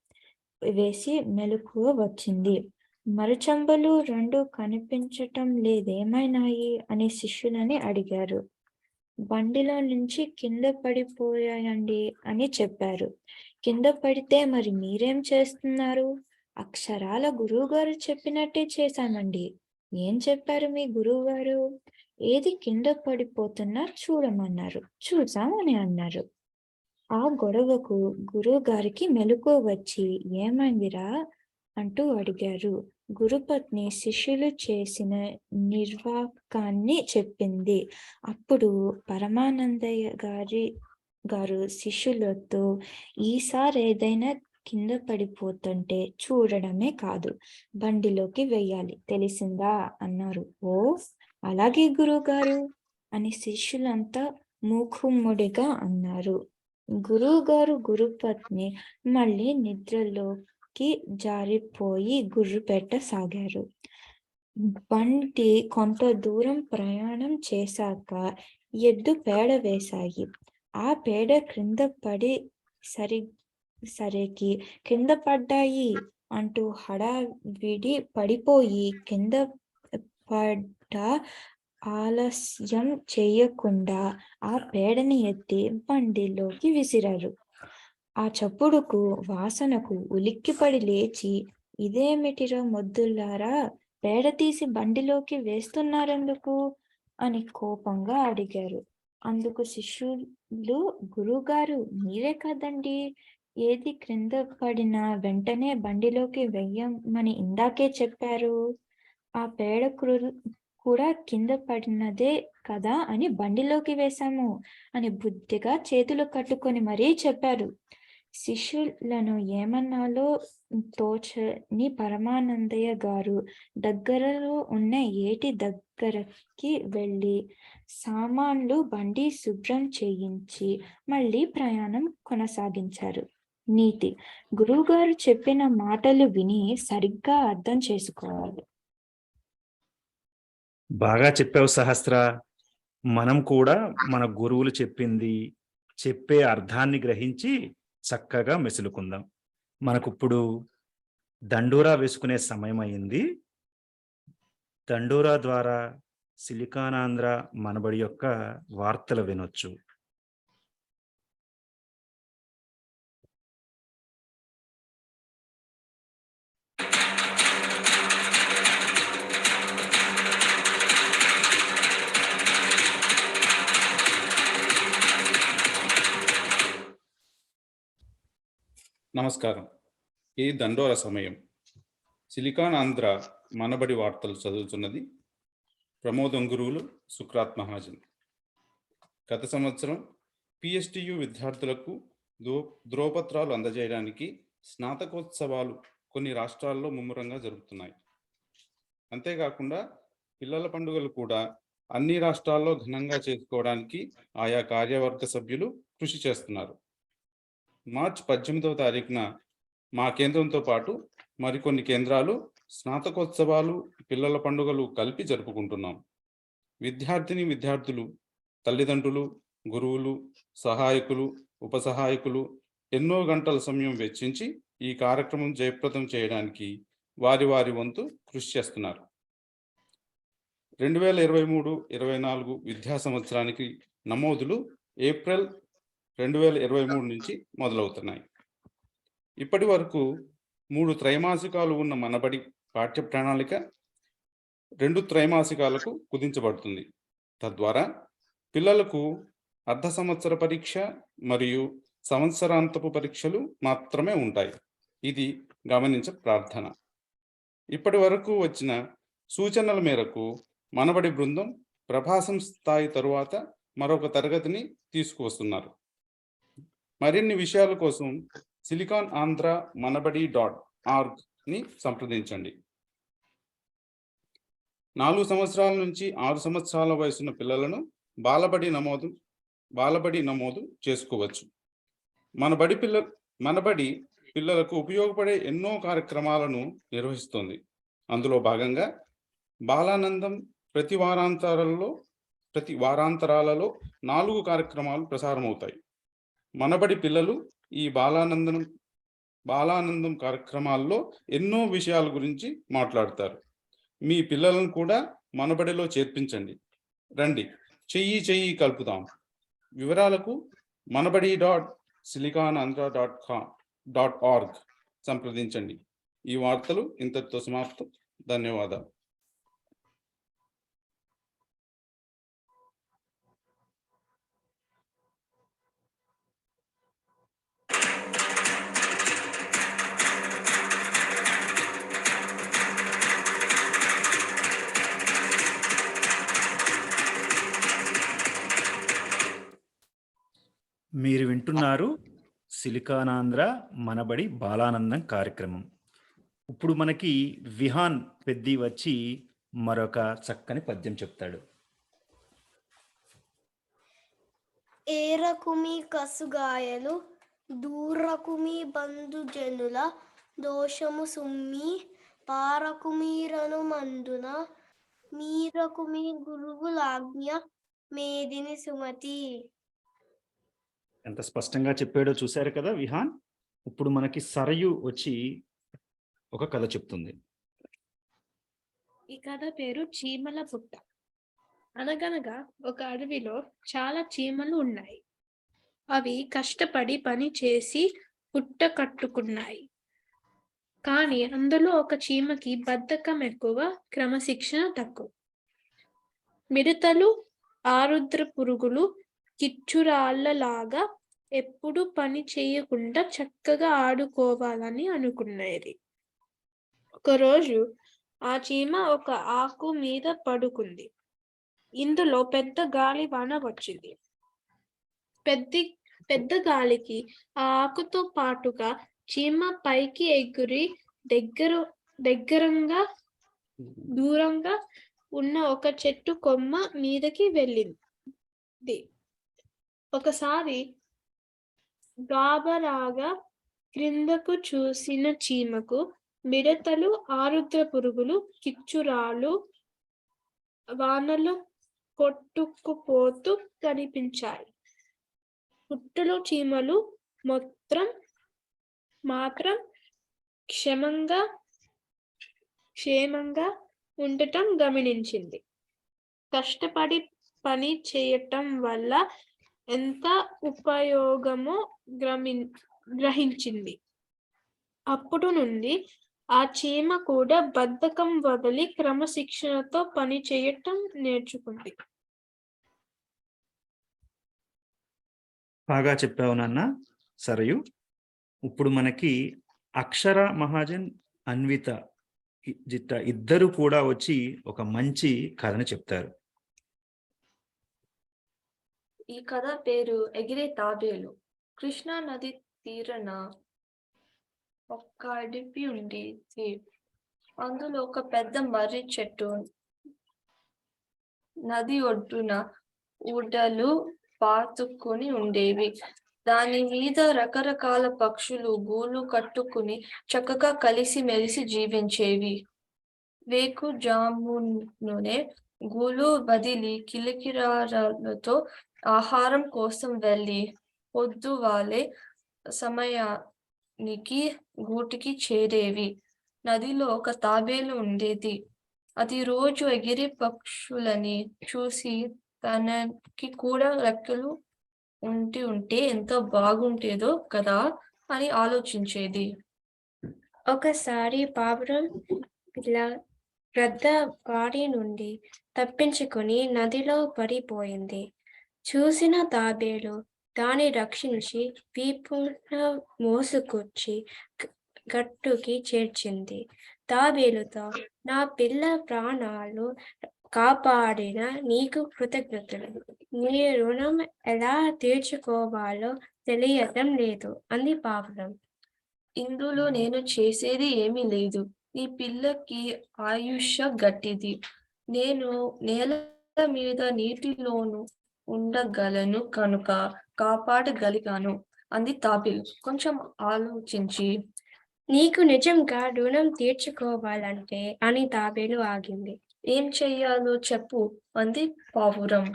వేసి మెలకువ వచ్చింది. మరచెంబులు రెండు కనిపించటం లేదేమైనాయి అని శిష్యులని అడిగారు. బండిలో నుంచి కింద పడిపోయాయండి అని చెప్పారు. కింద పడితే మరి మీరేం చేస్తున్నారు? అక్షరాల గురువుగారు చెప్పినట్టే చేశామండి. ఏం చెప్పారు మీ గురువుగారు? ఏది కింద పడిపోతున్నా చూడమన్నారు. చూసామని అన్నారు. ఆ గొడవకు గురువు గారికి మెలకువ వచ్చి ఏమైందిరా అంటూ అడిగారు. గురుపత్ని శిష్యులు చేసిన నిర్వాకాన్ని చెప్పింది. అప్పుడు పరమానందయ్య గారు శిష్యులతో ఈసారి ఏదైనా కింద పడిపోతుంటే చూడడమే కాదు, బండిలోకి వెయ్యాలి, తెలిసిందా అన్నారు. ఓ అలాగే గురువుగారు అని శిష్యులంతా మూకుమ్మడిగా అన్నారు. గురువుగారు గురుపత్ని మళ్ళీ నిద్రలోకి జారిపోయి గుర్రు పెట్టసాగారు. బండి కొంత దూరం ప్రయాణం చేశాక ఎద్దు పేడ వేశాయి. ఆ పేడ క్రింద పడి సరికి కింద పడ్డాయి అంటూ హడావిడి పడిపోయి కింద పడ్డ ఆలస్యం చేయకుండా ఆ పేడని ఎత్తి బండిలోకి విసిరారు. ఆ చప్పుడుకు వాసనకు ఉలిక్కిపడి లేచి ఇదేమిటిరా మొద్దులారా, పేడ తీసి బండిలోకి వేస్తున్నారెందుకు అని కోపంగా అడిగారు. అందుకు శిష్యులు గురువుగారు మీరే కదండి ఏది క్రింద పడినా వెంటనే బండిలోకి వెయ్యమని ఇందాకే చెప్పారు. ఆ పేడ కూడా కింద పడినదే కదా అని బండిలోకి వేశాము అని బుద్ధిగా చేతులు కట్టుకొని మరీ చెప్పారు. శిష్యులను ఏమన్నాలో తోచని పరమానందయ్య గారు దగ్గరలో ఉన్న ఏటి దగ్గరకి వెళ్ళి సామాన్లు బండి శుభ్రం చేయించి మళ్ళీ ప్రయాణం కొనసాగించారు. నీతి. గురువుగారు చెప్పిన మాటలు విని సరిగ్గా అర్థం చేసుకోవాలి. బాగా చెప్పావు సహస్ర. మనం కూడా మన గురువులు చెప్పే అర్థాన్ని గ్రహించి చక్కగా మెసులుకుందాం. మనకిప్పుడు దండోరా వేసుకునే సమయం అయింది. దండోరా ద్వారా సిలికానాంధ్ర మనబడి యొక్క వార్తలు వినొచ్చు. నమస్కారం. ఈ దండోర సమయం. సిలికాన్ ఆంధ్ర మనబడి వార్తలు చదువుతున్నది ప్రమోదం గురువులు సుక్రాత్ మహాజన్. గత సంవత్సరం పిఎస్టియు విద్యార్థులకు ధ్రువపత్రాలు అందజేయడానికి స్నాతకోత్సవాలు కొన్ని రాష్ట్రాల్లో ముమ్మరంగా జరుగుతున్నాయి. అంతేకాకుండా పిల్లల పండుగలు కూడా అన్ని రాష్ట్రాల్లో ఘనంగా చేసుకోవడానికి ఆయా కార్యవర్గ సభ్యులు కృషి చేస్తున్నారు. మార్చి 18వ తారీఖున మా కేంద్రంతో పాటు మరికొన్ని కేంద్రాలు స్నాతకోత్సవాలు, పిల్లల పండుగలు కలిపి జరుపుకుంటున్నాం. విద్యార్థులు, తల్లిదండ్రులు, గురువులు, సహాయకులు, ఉపసహాయకులు ఎన్నో గంటల సమయం వెచ్చించి ఈ కార్యక్రమం జయప్రదం చేయడానికి వారి వంతు కృషి చేస్తున్నారు. 2023-24 విద్యా సంవత్సరానికి నమోదులు ఏప్రిల్ 2023 నుంచి మొదలవుతున్నాయి. ఇప్పటి వరకు 3 త్రైమాసికాలు ఉన్న మనబడి పాఠ్య ప్రణాళిక 2 త్రైమాసికాలకు కుదించబడుతుంది. తద్వారా పిల్లలకు అర్ధ సంవత్సర పరీక్ష మరియు సంవత్సరాంతపు పరీక్షలు మాత్రమే ఉంటాయి. ఇది గమనించ ప్రార్థన. ఇప్పటి వరకు వచ్చిన సూచనల మేరకు మనబడి బృందం ప్రభాసం స్థాయి తరువాత మరొక తరగతిని తీసుకువస్తున్నారు. మరిన్ని విషయాల కోసం సిలికాన్ ఆంధ్ర మనబడి.org ని సంప్రదించండి. 4 సంవత్సరాల నుంచి 6 సంవత్సరాల వయసున్న పిల్లలను బాలబడి నమోదు చేసుకోవచ్చు. మనబడి పిల్లలకు ఉపయోగపడే ఎన్నో కార్యక్రమాలను నిర్వహిస్తుంది. అందులో భాగంగా బాలానందం ప్రతి వారాంతరాలలో 4 కార్యక్రమాలు ప్రసారమవుతాయి. మనబడి పిల్లలు ఈ బాలానందం కార్యక్రమాల్లో ఎన్నో విషయాల గురించి మాట్లాడతారు. మీ పిల్లలను కూడా మనబడిలో చేర్పించండి. రండి, చెయ్యి కలుపుదాం. వివరాలకు manabadi.silicanandhra.org సంప్రదించండి. ఈ వార్తలు ఇంతటితో సమాప్తం. ధన్యవాదాలు. మీరు వింటున్నారు సిలికానాంధ్ర మనబడి బాలానందం కార్యక్రమం. ఇప్పుడు మనకి విహాన్ పెద్ది వచ్చి మరొక చక్కని పద్యం చెప్తాడు. ఏరకుమి కసుగాయలు దూరకుమి బంధుజనుల దోషము సుమ్మి పారకుమీరను మందున మీరకుమి గురుగులాజ్ఞ మేదిని సుమతి. ఎంత స్పష్టంగా చెప్పాడో చూశారు కదా విహాన్. ఇప్పుడు మనకి సరయు వచ్చి ఒక కథ చెప్తుంది. ఈ కథ పేరు చీమల పుట్ట. అనగనగా ఒక అడవిలో చాలా చీమలు ఉన్నాయి. అవి కష్టపడి పని చేసి పుట్ట కట్టుకున్నాయి. కానీ అందులో ఒక చీమకి బద్ధకం ఎక్కువ, క్రమశిక్షణ తక్కువ. మిడతలు, ఆరుద్ర పురుగులు కిచ్చురాళ్లలాగా ఎప్పుడు పని చేయకుండా చక్కగా ఆడుకోవాలని అనుకునేది. ఒకరోజు ఆ చీమ ఒక ఆకు మీద పడుకుంది. ఇందులో పెద్ద గాలివాన వచ్చింది. పెద్ద గాలికి ఆ ఆకుతో పాటుగా చీమ పైకి ఎగురి దూరంగా ఉన్న ఒక చెట్టు కొమ్మ మీదకి వెళ్ళింది. ఒకసారి గాబరాగా క్రిందకు చూసిన చీమకు మిడతలు, ఆరుద్ర పురుగులు, కిచ్చురాళ్ళు, వానలు కొట్టుకుపోతూ కనిపించాయి. పుట్టలు చీమలు మాత్రం క్షేమంగా ఉండటం గమనించింది. కష్టపడి పని చేయటం వల్ల ఎంత ఉపయోగమో గ్రహించింది. అప్పుడు నుండి ఆ చీమ కూడా బద్ధకం వదిలి క్రమశిక్షణతో పని చేయటం నేర్చుకుంది. బాగా చెప్పావు నాన్న సరయు. ఇప్పుడు మనకి అక్షర మహాజన్, అన్విత జిట్ట ఇద్దరు కూడా వచ్చి ఒక మంచి కథను చెప్తారు. ఈ కథ పేరు ఎగిరే తాబేలు. కృష్ణా నది తీరన ఒక అడవి ఉండేది. అందులో ఒక పెద్ద మర్రి చెట్టు, నది ఒడ్డున ఊడలు పాతుకుని ఉండేవి. దాని మీద రకరకాల పక్షులు గూళ్ళు కట్టుకుని చక్కగా కలిసి మెలిసి జీవించేవి. వేకుజామునే గూళ్ళు వదిలి కిలకిలాలతో ఆహారం కోసం వెళ్ళి పొద్దువాలే సమయానికి గూటికి చేరేవి. నదిలో ఒక తాబేలు ఉండేది. అది రోజు ఎగిరే పక్షులని చూసి తనకి కూడా రెక్కలు ఉంటే ఎంతో బాగుంటేదో కదా అని ఆలోచించేది. ఒకసారి పావురం పెద్ద బారి నుండి తప్పించుకుని నదిలో పడిపోయింది. చూసిన తాబేలు దాన్ని రక్షించి వీపున మోసుకొచ్చి గట్టుకి చేర్చింది. తాబేలుతో, నా పిల్ల ప్రాణాలు కాపాడిన నీకు కృతజ్ఞతలు. నీ రుణం ఎలా తీర్చుకోవాలో తెలియటం లేదు అంది పావురం. ఇందులో నేను చేసేది ఏమీ లేదు. నీ పిల్లకి ఆయుష్ గట్టిది. నేను నేల మీద నీటిలోను ఉండగలను కనుక కాపాడగలిగాను అంది తాబేలు కొంచెం ఆలోచించి. నీకు నిజంగా రుణం తీర్చుకోవాలంటే అని తాబేలు ఆగింది. ఏం చెయ్యాలో చెప్పు అంది పావురం.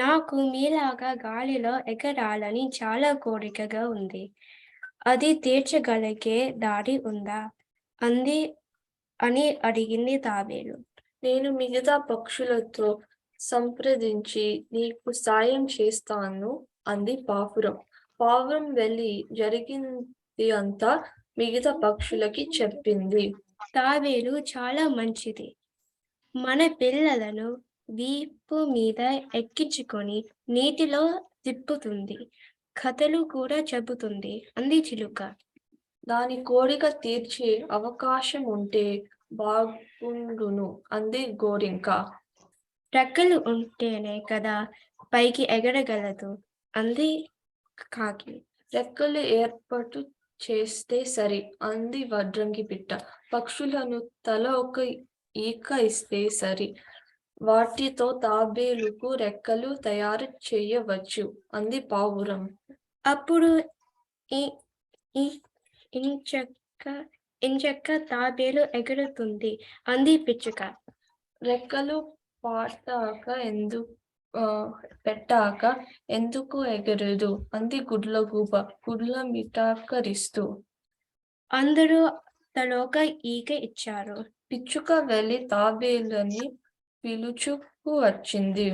నాకు మీలాగా గాలిలో ఎగరాలని చాలా కోరికగా ఉంది. అది తీర్చగలిగే దారి ఉందా అని అడిగింది తాబేలు. నేను మిగతా పక్షులతో సంప్రదించి నీకు సాయం చేస్తాను అంది పావురం. పావురం వెళ్ళి జరిగింది అంతా మిగతా పక్షులకి చెప్పింది. తాబేలు చాలా మంచిది. మన పిల్లలను వీపు మీద ఎక్కించుకొని నీటిలో తిప్పుతుంది, కథలు కూడా చెబుతుంది అంది చిలుక. దాని కోరిక తీర్చే అవకాశం ఉంటే బాగుండును అంది గోరింక. రెక్కలు ఉంటేనే కదా పైకి ఎగరగలదు అంది కాకి. రెక్కలు ఏర్పాటు చేస్తే సరి అంది వడ్రంగి పిట్ట. పక్షులను తల ఒక ఈక ఇస్తే సరి, వాటితో తాబేలుకు రెక్కలు తయారు చేయవచ్చు అంది పావురం. అప్పుడు ఇంచక్క తాబేలు ఎగురుతుంది అంది పిచ్చుక. రెక్కలు పెట్టాక ఎందుకు ఎగరదు అంది గుడ్లగూబ గుడ్ల మిటాకరిస్తూ. అందరూ తలోక ఈక ఇచ్చారు. పిచ్చుక వెళ్ళి తాబేలుని పిలుచుకు వచ్చింది.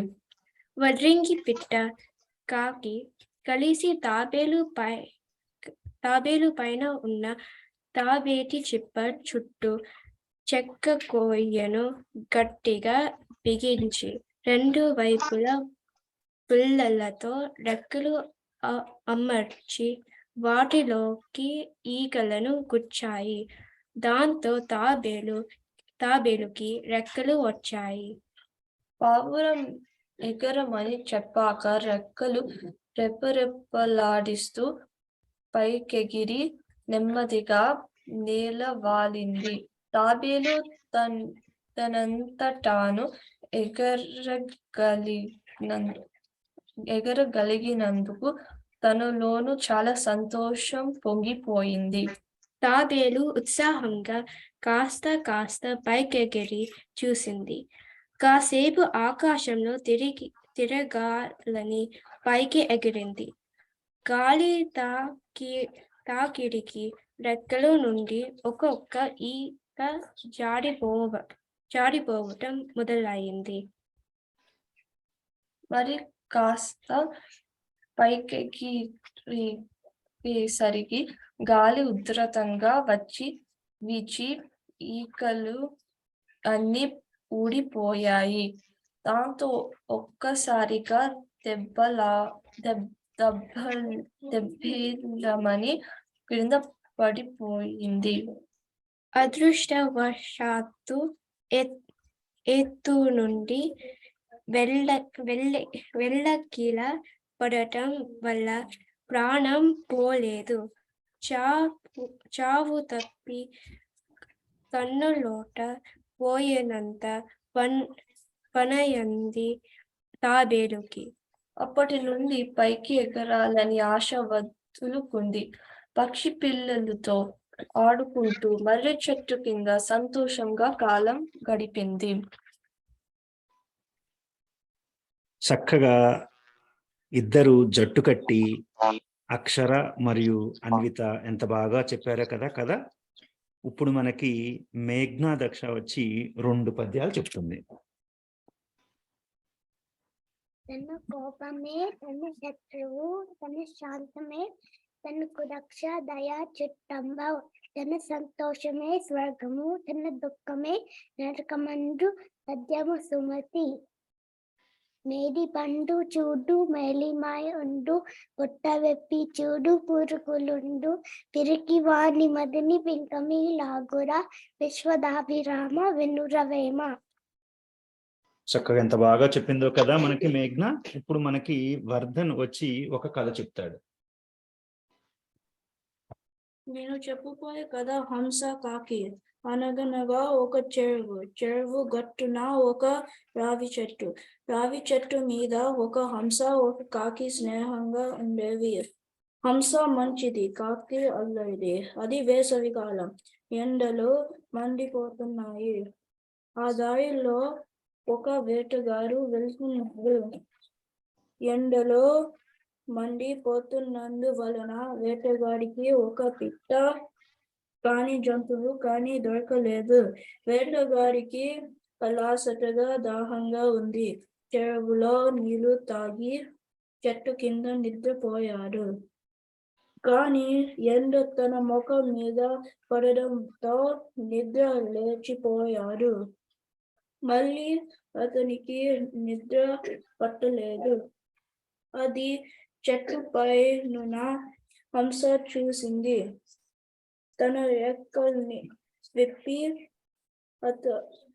వడ్రంగి పిట్ట కాకి కలిసి తాబేలు పైన ఉన్న తాబేటి చిప్ప చుట్టూ చెక్క కొయ్యను గట్టిగా బిగించి రెండు వైపులా పుల్లలతో రెక్కలు అమర్చి వాటిలోకి ఈకలను గుచ్చాయి. దాంతో తాబేలుకి రెక్కలు వచ్చాయి. పావురం ఎగరమని చెప్పాక రెక్కలు రెప్పరెప్పలాడిస్తూ పైకెగిరి నెమ్మదిగా నేల వాలింది. తాబేలు తనంతటాను ఎగరగలిగినందుకు తనలోనూ చాలా సంతోషం పొంగిపోయింది. తాబేలు ఉత్సాహంగా కాస్త పైకెగిరి చూసింది. కాసేపు ఆకాశంలో తిరగాలని పైకి ఎగిరింది. గాలి తాకిడికి రెక్కల నుండి ఒక్కొక్క ఈక జారిపోవటం మొదలైంది. మరి కాస్త పైకెక్కేసరికి గాలి ఉధృతంగా వీచి ఈకలు అన్ని ఊడిపోయాయి. దాంతో ఒక్కసారిగా దెబ్బలమని క్రింద పడిపోయింది. అదృష్టవశాత్తు ఎత్తు నుండి వెళ్ళకిల పడటం వల్ల ప్రాణం పోలేదు. చావు తప్పి కన్నులోట పోయినంత పనయింది తాబేలుకి. అప్పటి నుండి పైకి ఎగరాలని ఆశ వదులుకుంది. పక్షి పిల్లలతో ఆడుకుంటూ మర్రి చెట్టు కింద సంతోషంగా కాలం గడిపింది. చక్కగా ఇద్దరు జట్టు కట్టి అక్షర మరియు అన్విత ఎంత బాగా చెప్పారో కదా. ఇప్పుడు మనకి మేఘ్నా దక్ష వచ్చి 2 పద్యాలు చెప్తుంది. తన కోపమే తన శత్రువు, తన శాంతమే తనకు రక్ష, దయా చిట్టంబ. తన సంతోషమే స్వర్గము, తన దుఃఖమే నరకమందు పద్యము సుమతి. మేడి పండు చూడు మేలిమాయ ఉండు, పుట్ట వెప్పి చూడు పురుగులుండు, పిరికి వాణి మదిని పింకమి లాగురా, విశ్వదాభిరామ వినురవేమ. చక్కగా ఎంత బాగా చెప్పిందో కదా మనకి మేఘ్న. ఇప్పుడు మనకి వర్ధన్ వచ్చి ఒక కథ చెప్తాడు. నేను చెప్పబోయే కథ హంస కాకి. అనగనగా ఒక చెరువు గట్టున ఒక రావి చెట్టు మీద ఒక హంస ఒక కాకి స్నేహంగా ఉండేవి. హంస మంచిది, కాకి అల్లరిది. అది వేసవి కాలం. ఎండలు మండిపోతున్నాయి. ఆ దారిలో ఒక వేటగాడు వెళ్తున్నాడు. ఎండలో మండిపోతున్నందువలన వేటగాడికి ఒక పిట్ట కాని జంతువు కాని దొరకలేదు. వేటగాడికి అలసటగా దాహంగా ఉంది. చెరువులో నీళ్లు తాగి చెట్టు కింద నిద్రపోయాడు. కానీ ఎండ తన ముఖం మీద పడడంతో నిద్ర లేచిపోయాడు. మళ్ళీ అతనికి నిద్ర పట్టలేదు. అది చెట్టు పైనున్న హంస చూసింది. తన రెక్కల్ని విప్పి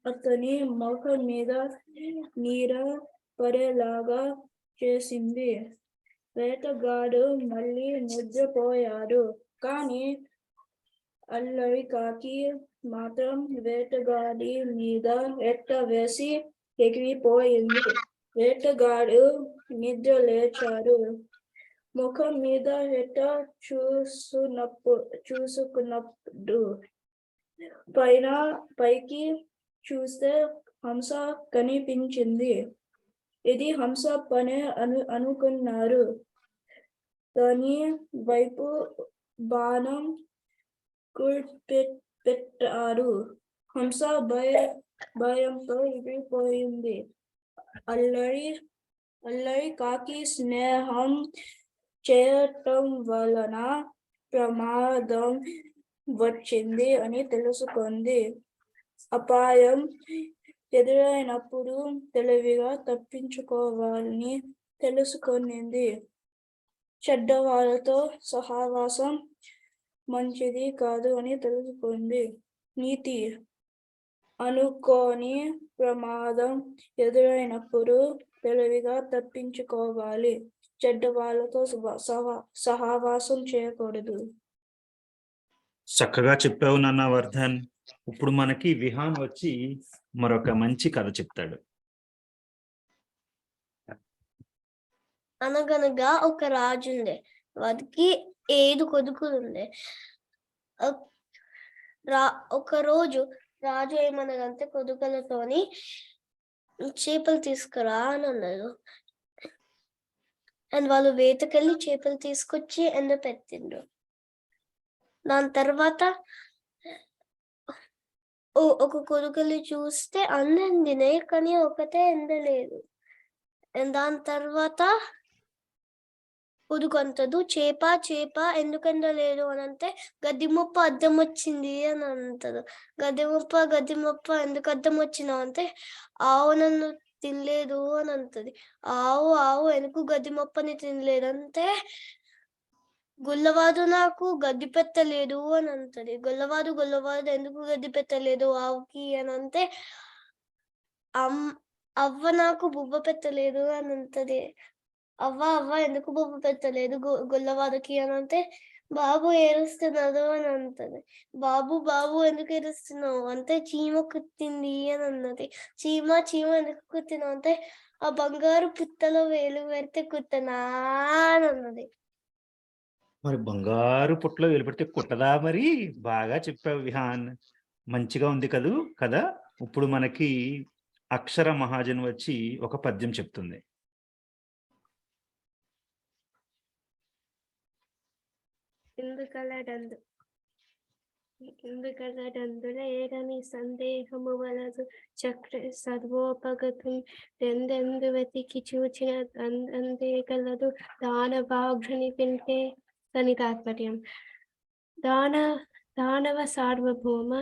అతని ముఖం మీద నీర పడేలాగా చేసింది. వేటగాడు మళ్ళీ నిద్రపోయాడు. కానీ అల్లరి కాకి మాత్రం వేటగాడి మీద రెట్ట వేసి ఎగిరిపోయింది. వేటగాడు నిద్ర లేచాడు. ముఖం మీద రెట్ట చూసుకున్నప్పుడు పైకి చూస్తే హంస కనిపించింది. ఇది హంస పనే అనుకున్నారు. దాని వైపు బాణం పెట్టారు. హంస భయంతో ఎగిరిపోయింది. అల్లరి కాకి స్నేహం చేయటం వలన ప్రమాదం వచ్చింది అని తెలుసుకుంది. అపాయం ఎదురైనప్పుడు తెలివిగా తప్పించుకోవాలని తెలుసుకునింది. చెడ్డవాళ్ళతో సహవాసం మంచిది కాదు అని తెలుసుకుంది. నీతి: అనుకోని ప్రమాదం ఎదురైనప్పుడు తెలివిగా తప్పించుకోవాలి. చెడ్డవాళ్ళతో సహవాసం చేయకూడదు. చక్కగా చెప్పావు నాన్న వర్ధన్. ఇప్పుడు మనకి విహాన్ వచ్చి మరొక మంచి కథ చెప్తాడు. అనగనగా ఒక రాజు ఉండే. వాడికి 5 కొడుకులు ఉండే. ఒక రోజు రాజు ఏమనగంటే కొడుకులతోని, చేపలు తీసుకురా అని అన్నారు. అండ్ వాళ్ళు వేటకెళ్ళి చేపలు తీసుకొచ్చి ఎండ పెట్టిండ్రు. దాని తర్వాత ఒక కొడుకుని చూస్తే అన్నీ ఎండినాయి, కానీ ఒకటే ఎండలేదు. దాని తర్వాత కొడుకంటదు, చేప చేప ఎందుకు ఎండలేదు అని అంటే గడ్డిమొప్ప అద్దం వచ్చింది అని అంటారు. గడ్డిమొప్ప ఎందుకు అద్దం వచ్చినావు అంటే ఆవు నన్ను తినలేదు అని అంటది. ఆవు ఎందుకు గడ్డిమొప్పని తినలేదు అంటే గొల్లవాడు నాకు గడ్డి పెట్టలేదు అని అంటది. గొల్లవాడు ఎందుకు గడ్డి పెట్టలేదు ఆవుకి అని అంటే అవ్వ నాకు బువ్వ పెట్టలేదు అని అంటది. అవ్వ ఎందుకు బొమ్మ పెట్టలేదు గొల్లవాడికి అని అంటే బాబు ఏడుస్తున్నాడు అని అంటది. బాబు ఎందుకు ఏడుస్తున్నావు అంటే చీమ కుట్టింది అని అన్నది. చీమ ఎందుకు కుట్టినావు అంటే ఆ బంగారు పుట్టలో వేలు పెడితే కుట్టనా అని అన్నది. మరి బంగారు పుట్టలో వేలు పెడితే కుట్టదా? మరి బాగా చెప్పావు విహాన్, మంచిగా ఉంది కదా. ఇప్పుడు మనకి అక్షర మహాజన్ వచ్చి ఒక పద్యం చెప్తుంది. ఎందుకలడందుల ఏరని సందేహము వలదు చక్ర సర్వోపగతం రెండెందు వెతికి చూచిన అందే గలదు దానవాఘ్ని వింటే దాని తాత్పర్యం. దానవ సార్వభౌమ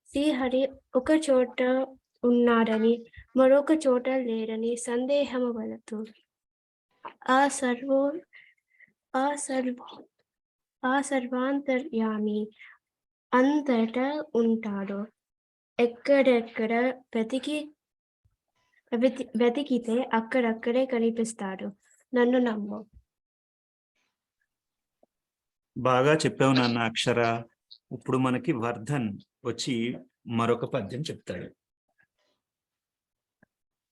శ్రీహరి ఒక చోట ఉన్నాడని మరొక చోట లేరని సందేహము వలదు. ఆ సర్వాంతర్యామి అంతటా ఉంటాడు. ఎక్కడెక్కడ వెతికితే అక్కడక్కడే కనిపిస్తాడు. నన్ను నమ్ము. బాగా చెప్పావు నాన్న అక్షర. ఇప్పుడు మనకి వర్ధన్ వచ్చి మరొక పద్యం చెప్తాడు.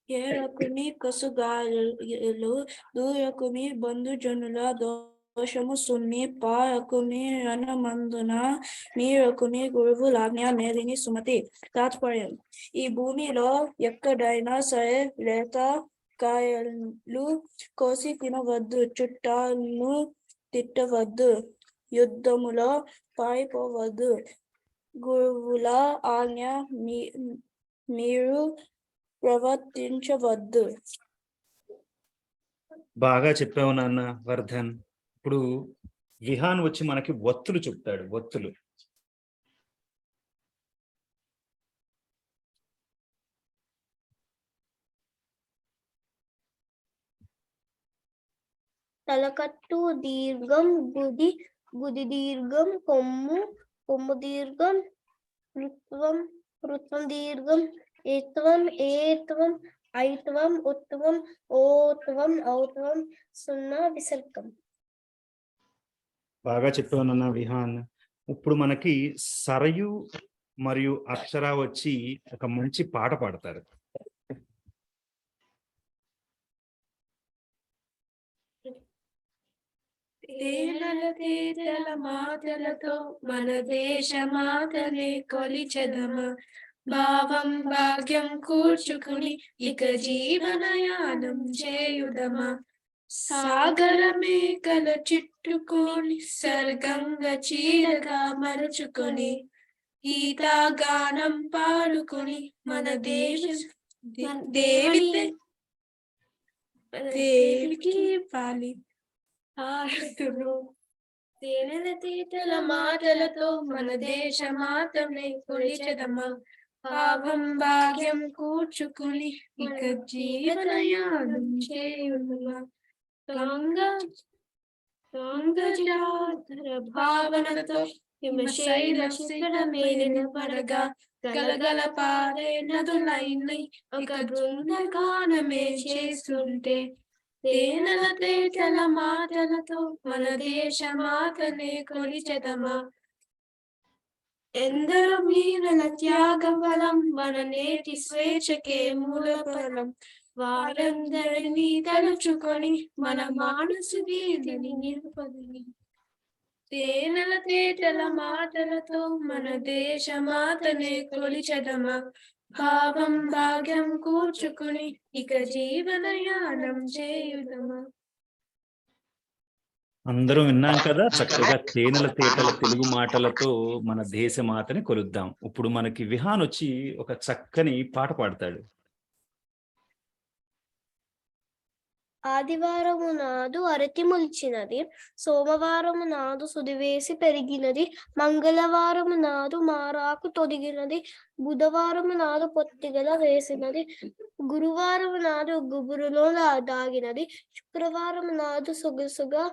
ఏరకుమి కసుగాలు దూరకుమి బంధుజనుల దోషము సున్ని పారకుమి రణమందున మీరకుమి గురువులాజ్ఞ మేలిని సుమతి. తాత్పర్యం: ఈ భూమిలో ఎక్కడైనా సరే లేత కాయలు కోసి తినవద్దు, చుట్టాలను తిట్టవద్దు, యుద్ధములో పారిపోవద్దు, గురువుల ఆజ్ఞ మీరు ప్రవర్తించవద్దు. బాగా చెప్పావు నాన్న వర్ధన్. ఇప్పుడు విహాన్ వచ్చి మనకి ఒత్తులు చెప్తాడు. ఒత్తులు తలకట్టు దీర్ఘం, గుది దీర్ఘం, కొమ్ము దీర్ఘం, ఋత్వం దీర్ఘం, ఏత్వం, ఐత్వం, ఉత్వం, ఓత్వం, ఔత్వం, సున్నా విసర్గం. బాగా చెప్పావు నాన్న విహాన్. ఇప్పుడు మనకి సరయు మరియు అక్షర వచ్చి ఒక మంచి పాట పాడతారు. తేనెల మాటలతో మన దేశ మాతనే కొలిచెదమా, భావం భాగ్యం కూర్చుకుని ఇక జీవనయానం చేయుదమా. సాగర మేకల చుట్టుకొని స్వర్గంగా చీరగా మరుచుకొని గీతాగానం పాడుకొని మన దేవికి పాలి ఆడుతును. తేనెల తీటల మాటలతో మన దేశ మాతనే కొలిచెదమా, భావం భాగ్యం కూర్చుకుని ఇక జీవనయానం చేయుదమా. జాతర భావనతో హిమశైల శిఖర మేలిన పడగా గలగల పారే నదులైనై ఒక బృందగానమే చేస్తుంటే, తేనెల తేటల మాటలతో మన దేశ మాతనే కొలిచెదమా. ఎందరో వీరుల త్యాగ బలం మన నేటి స్వేచ్ఛకే మూలఫలం. వారందరినీ తలుచుకొని మన మానసు వీధిని నిలుపదని. తేనెల తేటల మాటలతో మన దేశ మాతనే కొలిచెదమా, భావం భాగ్యం కూర్చుకుని ఇక జీవనయానం చేయుదమా. అందరూ విన్నాం కదా, చక్కగా తేనెల తేటల తెలుగు మాటలతో మన దేశమాతని కొలుద్దాం. ఇప్పుడు మనకి విహాన్ వచ్చి ఒక చక్కని పాట పాడతాడు. ఆదివారము నాడు అరటి మొలిచినది, సోమవారము నాడు సుదివేసి పెరిగినది, మంగళవారము నాడు మారాకు తొడిగినది, బుధవారము నాడు పొత్తిగల వేసినది, గురువారము నాడు గుబురులో దాగినది, శుక్రవారము నాడు సొగసుగా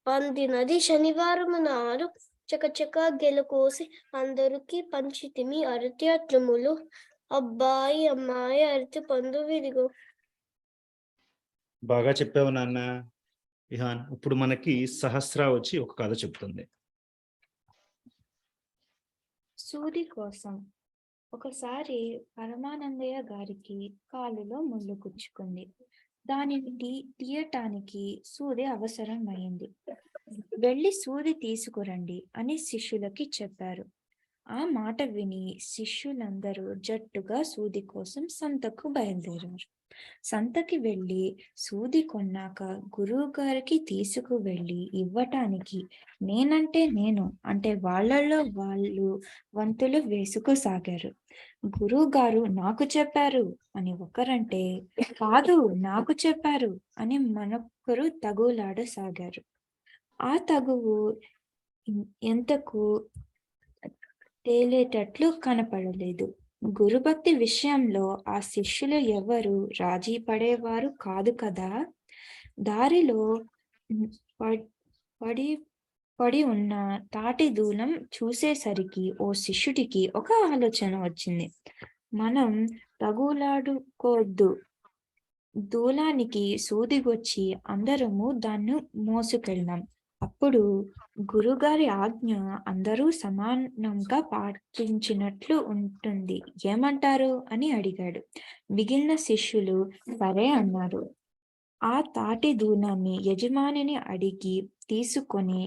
పందినది, శనివారము నాడు చకచక గెలకోసి అందరికి పంచితిమి అరటి అట్లములు, అబ్బాయి అమ్మాయి అరటి పండు విరిగో. బాగా చెప్పావు నాన్న విహాన్. ఇప్పుడు మనకి సహస్ర వచ్చి ఒక కథ చెప్తుంది. సూది కోసం. ఒకసారి పరమానందయ్య గారికి కాలులో ముళ్ళు గుచ్చుకుంది. దానిని తీయటానికి సూది అవసరం అయింది. వెళ్ళి సూది తీసుకురండి అని శిష్యులకి చెప్పారు. ఆ మాట విని శిష్యులందరూ జట్టుగా సూది కోసం సంతకు బయలుదేరారు. సంతకి వెళ్ళి సూది కొన్నాక గురువు గారికి తీసుకువెళ్ళి ఇవ్వటానికి నేనంటే నేను అంటే వాళ్ళల్లో వాళ్ళు వంతులు వేసుకోసాగారు. గురువు గారు నాకు చెప్పారు అని ఒకరంటే, కాదు నాకు చెప్పారు అని మనొక్కరు తగులాడసాగారు. ఆ తగువు ఎంతకు తేలేటట్లు కనపడలేదు. గురుభక్తి విషయంలో ఆ శిష్యులు ఎవరు రాజీ పడేవారు కాదు కదా. దారిలో పడి ఉన్న తాటి దూలం చూసేసరికి ఓ శిష్యుడికి ఒక ఆలోచన వచ్చింది. మనం తగులాడుకోవద్దు, దూలానికి సూదిగొచ్చి అందరము దాన్ని మోసుకెళ్దాం. అప్పుడు గురుగారి ఆజ్ఞ అందరూ సమానంగా పాటించినట్లు ఉంటుంది, ఏమంటారు అని అడిగాడు. మిగిలిన శిష్యులు సరే అన్నారు. ఆ తాటి దూలాన్ని యజమానిని అడిగి తీసుకొని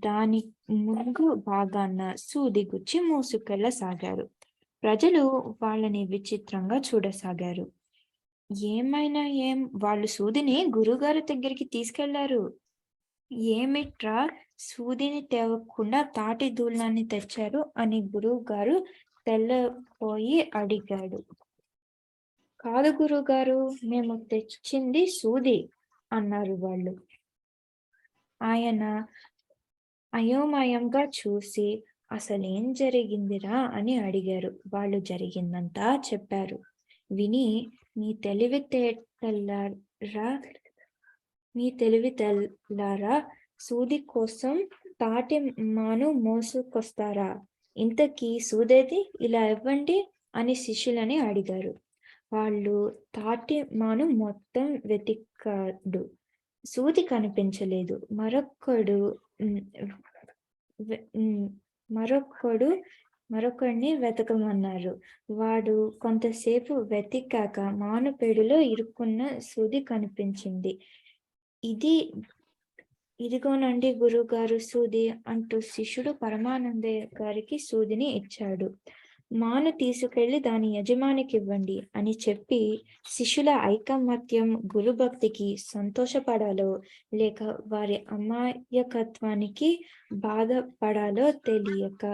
దాని ముందు భాగాన సూది గుచ్చి మోసుకెళ్ళసాగారు. ప్రజలు వాళ్ళని విచిత్రంగా చూడసాగారు. వాళ్ళు సూదిని గురుగారి దగ్గరికి తీసుకెళ్లారు, ఏమిట్రా సూదిని తేవకుండా తాటి దూలాన్ని తెచ్చారు అని గురువు గారు తెల్లపోయి అడిగాడు. కాదు గురుగారు, మేము తెచ్చింది సూది అన్నారు వాళ్ళు. ఆయన అయోమయంగా చూసి అసలేం జరిగిందిరా అని అడిగారు. వాళ్ళు జరిగిందంతా చెప్పారు. విని నీ తెలివితేటలారా సూది కోసం తాటి మాను మోసుకొస్తారా? ఇంతకీ సూదేది, ఇలా ఇవ్వండి అని శిష్యులని అడిగారు. వాళ్ళు తాటి మాను మొత్తం వెతికాడు, సూది కనిపించలేదు. మరొకడిని వెతకమన్నారు. వాడు కొంతసేపు వెతికాక మానుపేడులో ఇరుక్కున్న సూది కనిపించింది. ఇదిగోనండి గురువుగారు సూది అంటూ శిష్యుడు పరమానందయ్య గారికి సూదిని ఇచ్చాడు. మాను తీసుకెళ్లి దాని యజమానికి ఇవ్వండి అని చెప్పి శిష్యుల ఐకమత్యం గురుభక్తికి సంతోషపడాలో లేక వారి అమాయకత్వానికి బాధపడాలో తెలియక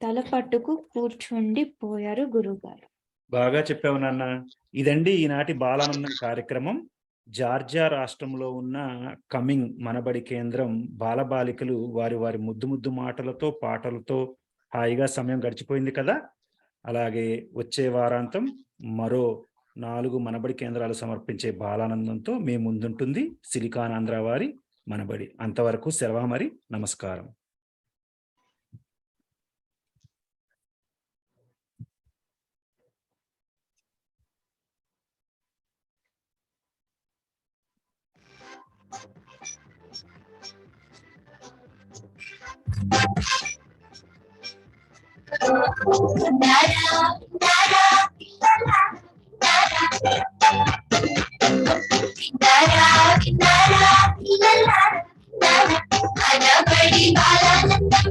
తలపట్టుకు కూర్చుండి పోయారు గురువుగారు. బాగా చెప్పావు నాన్న. ఇదండి ఈనాటి బాలానందం కార్యక్రమం. జార్జియా రాష్ట్రంలో ఉన్న కమింగ్ మనబడి కేంద్రం బాలబాలికలు వారి ముద్దు మాటలతో పాటలతో హాయిగా సమయం గడిచిపోయింది కదా. అలాగే వచ్చే వారాంతం మరో 4 మనబడి కేంద్రాలు సమర్పించే బాలానందంతో మీ ముందుంటుంది సిలికాన్ ఆంధ్ర వారి మనబడి. అంతవరకు సెలవు మరి, నమస్కారం. మనబడి బాలానందం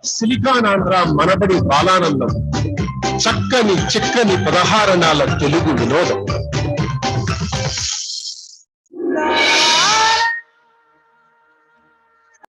సిలికాన్ ఆంధ్ర మనబడి బాలానందం చక్కని చిక్కని పదహారణాల తెలుగు వినోదం.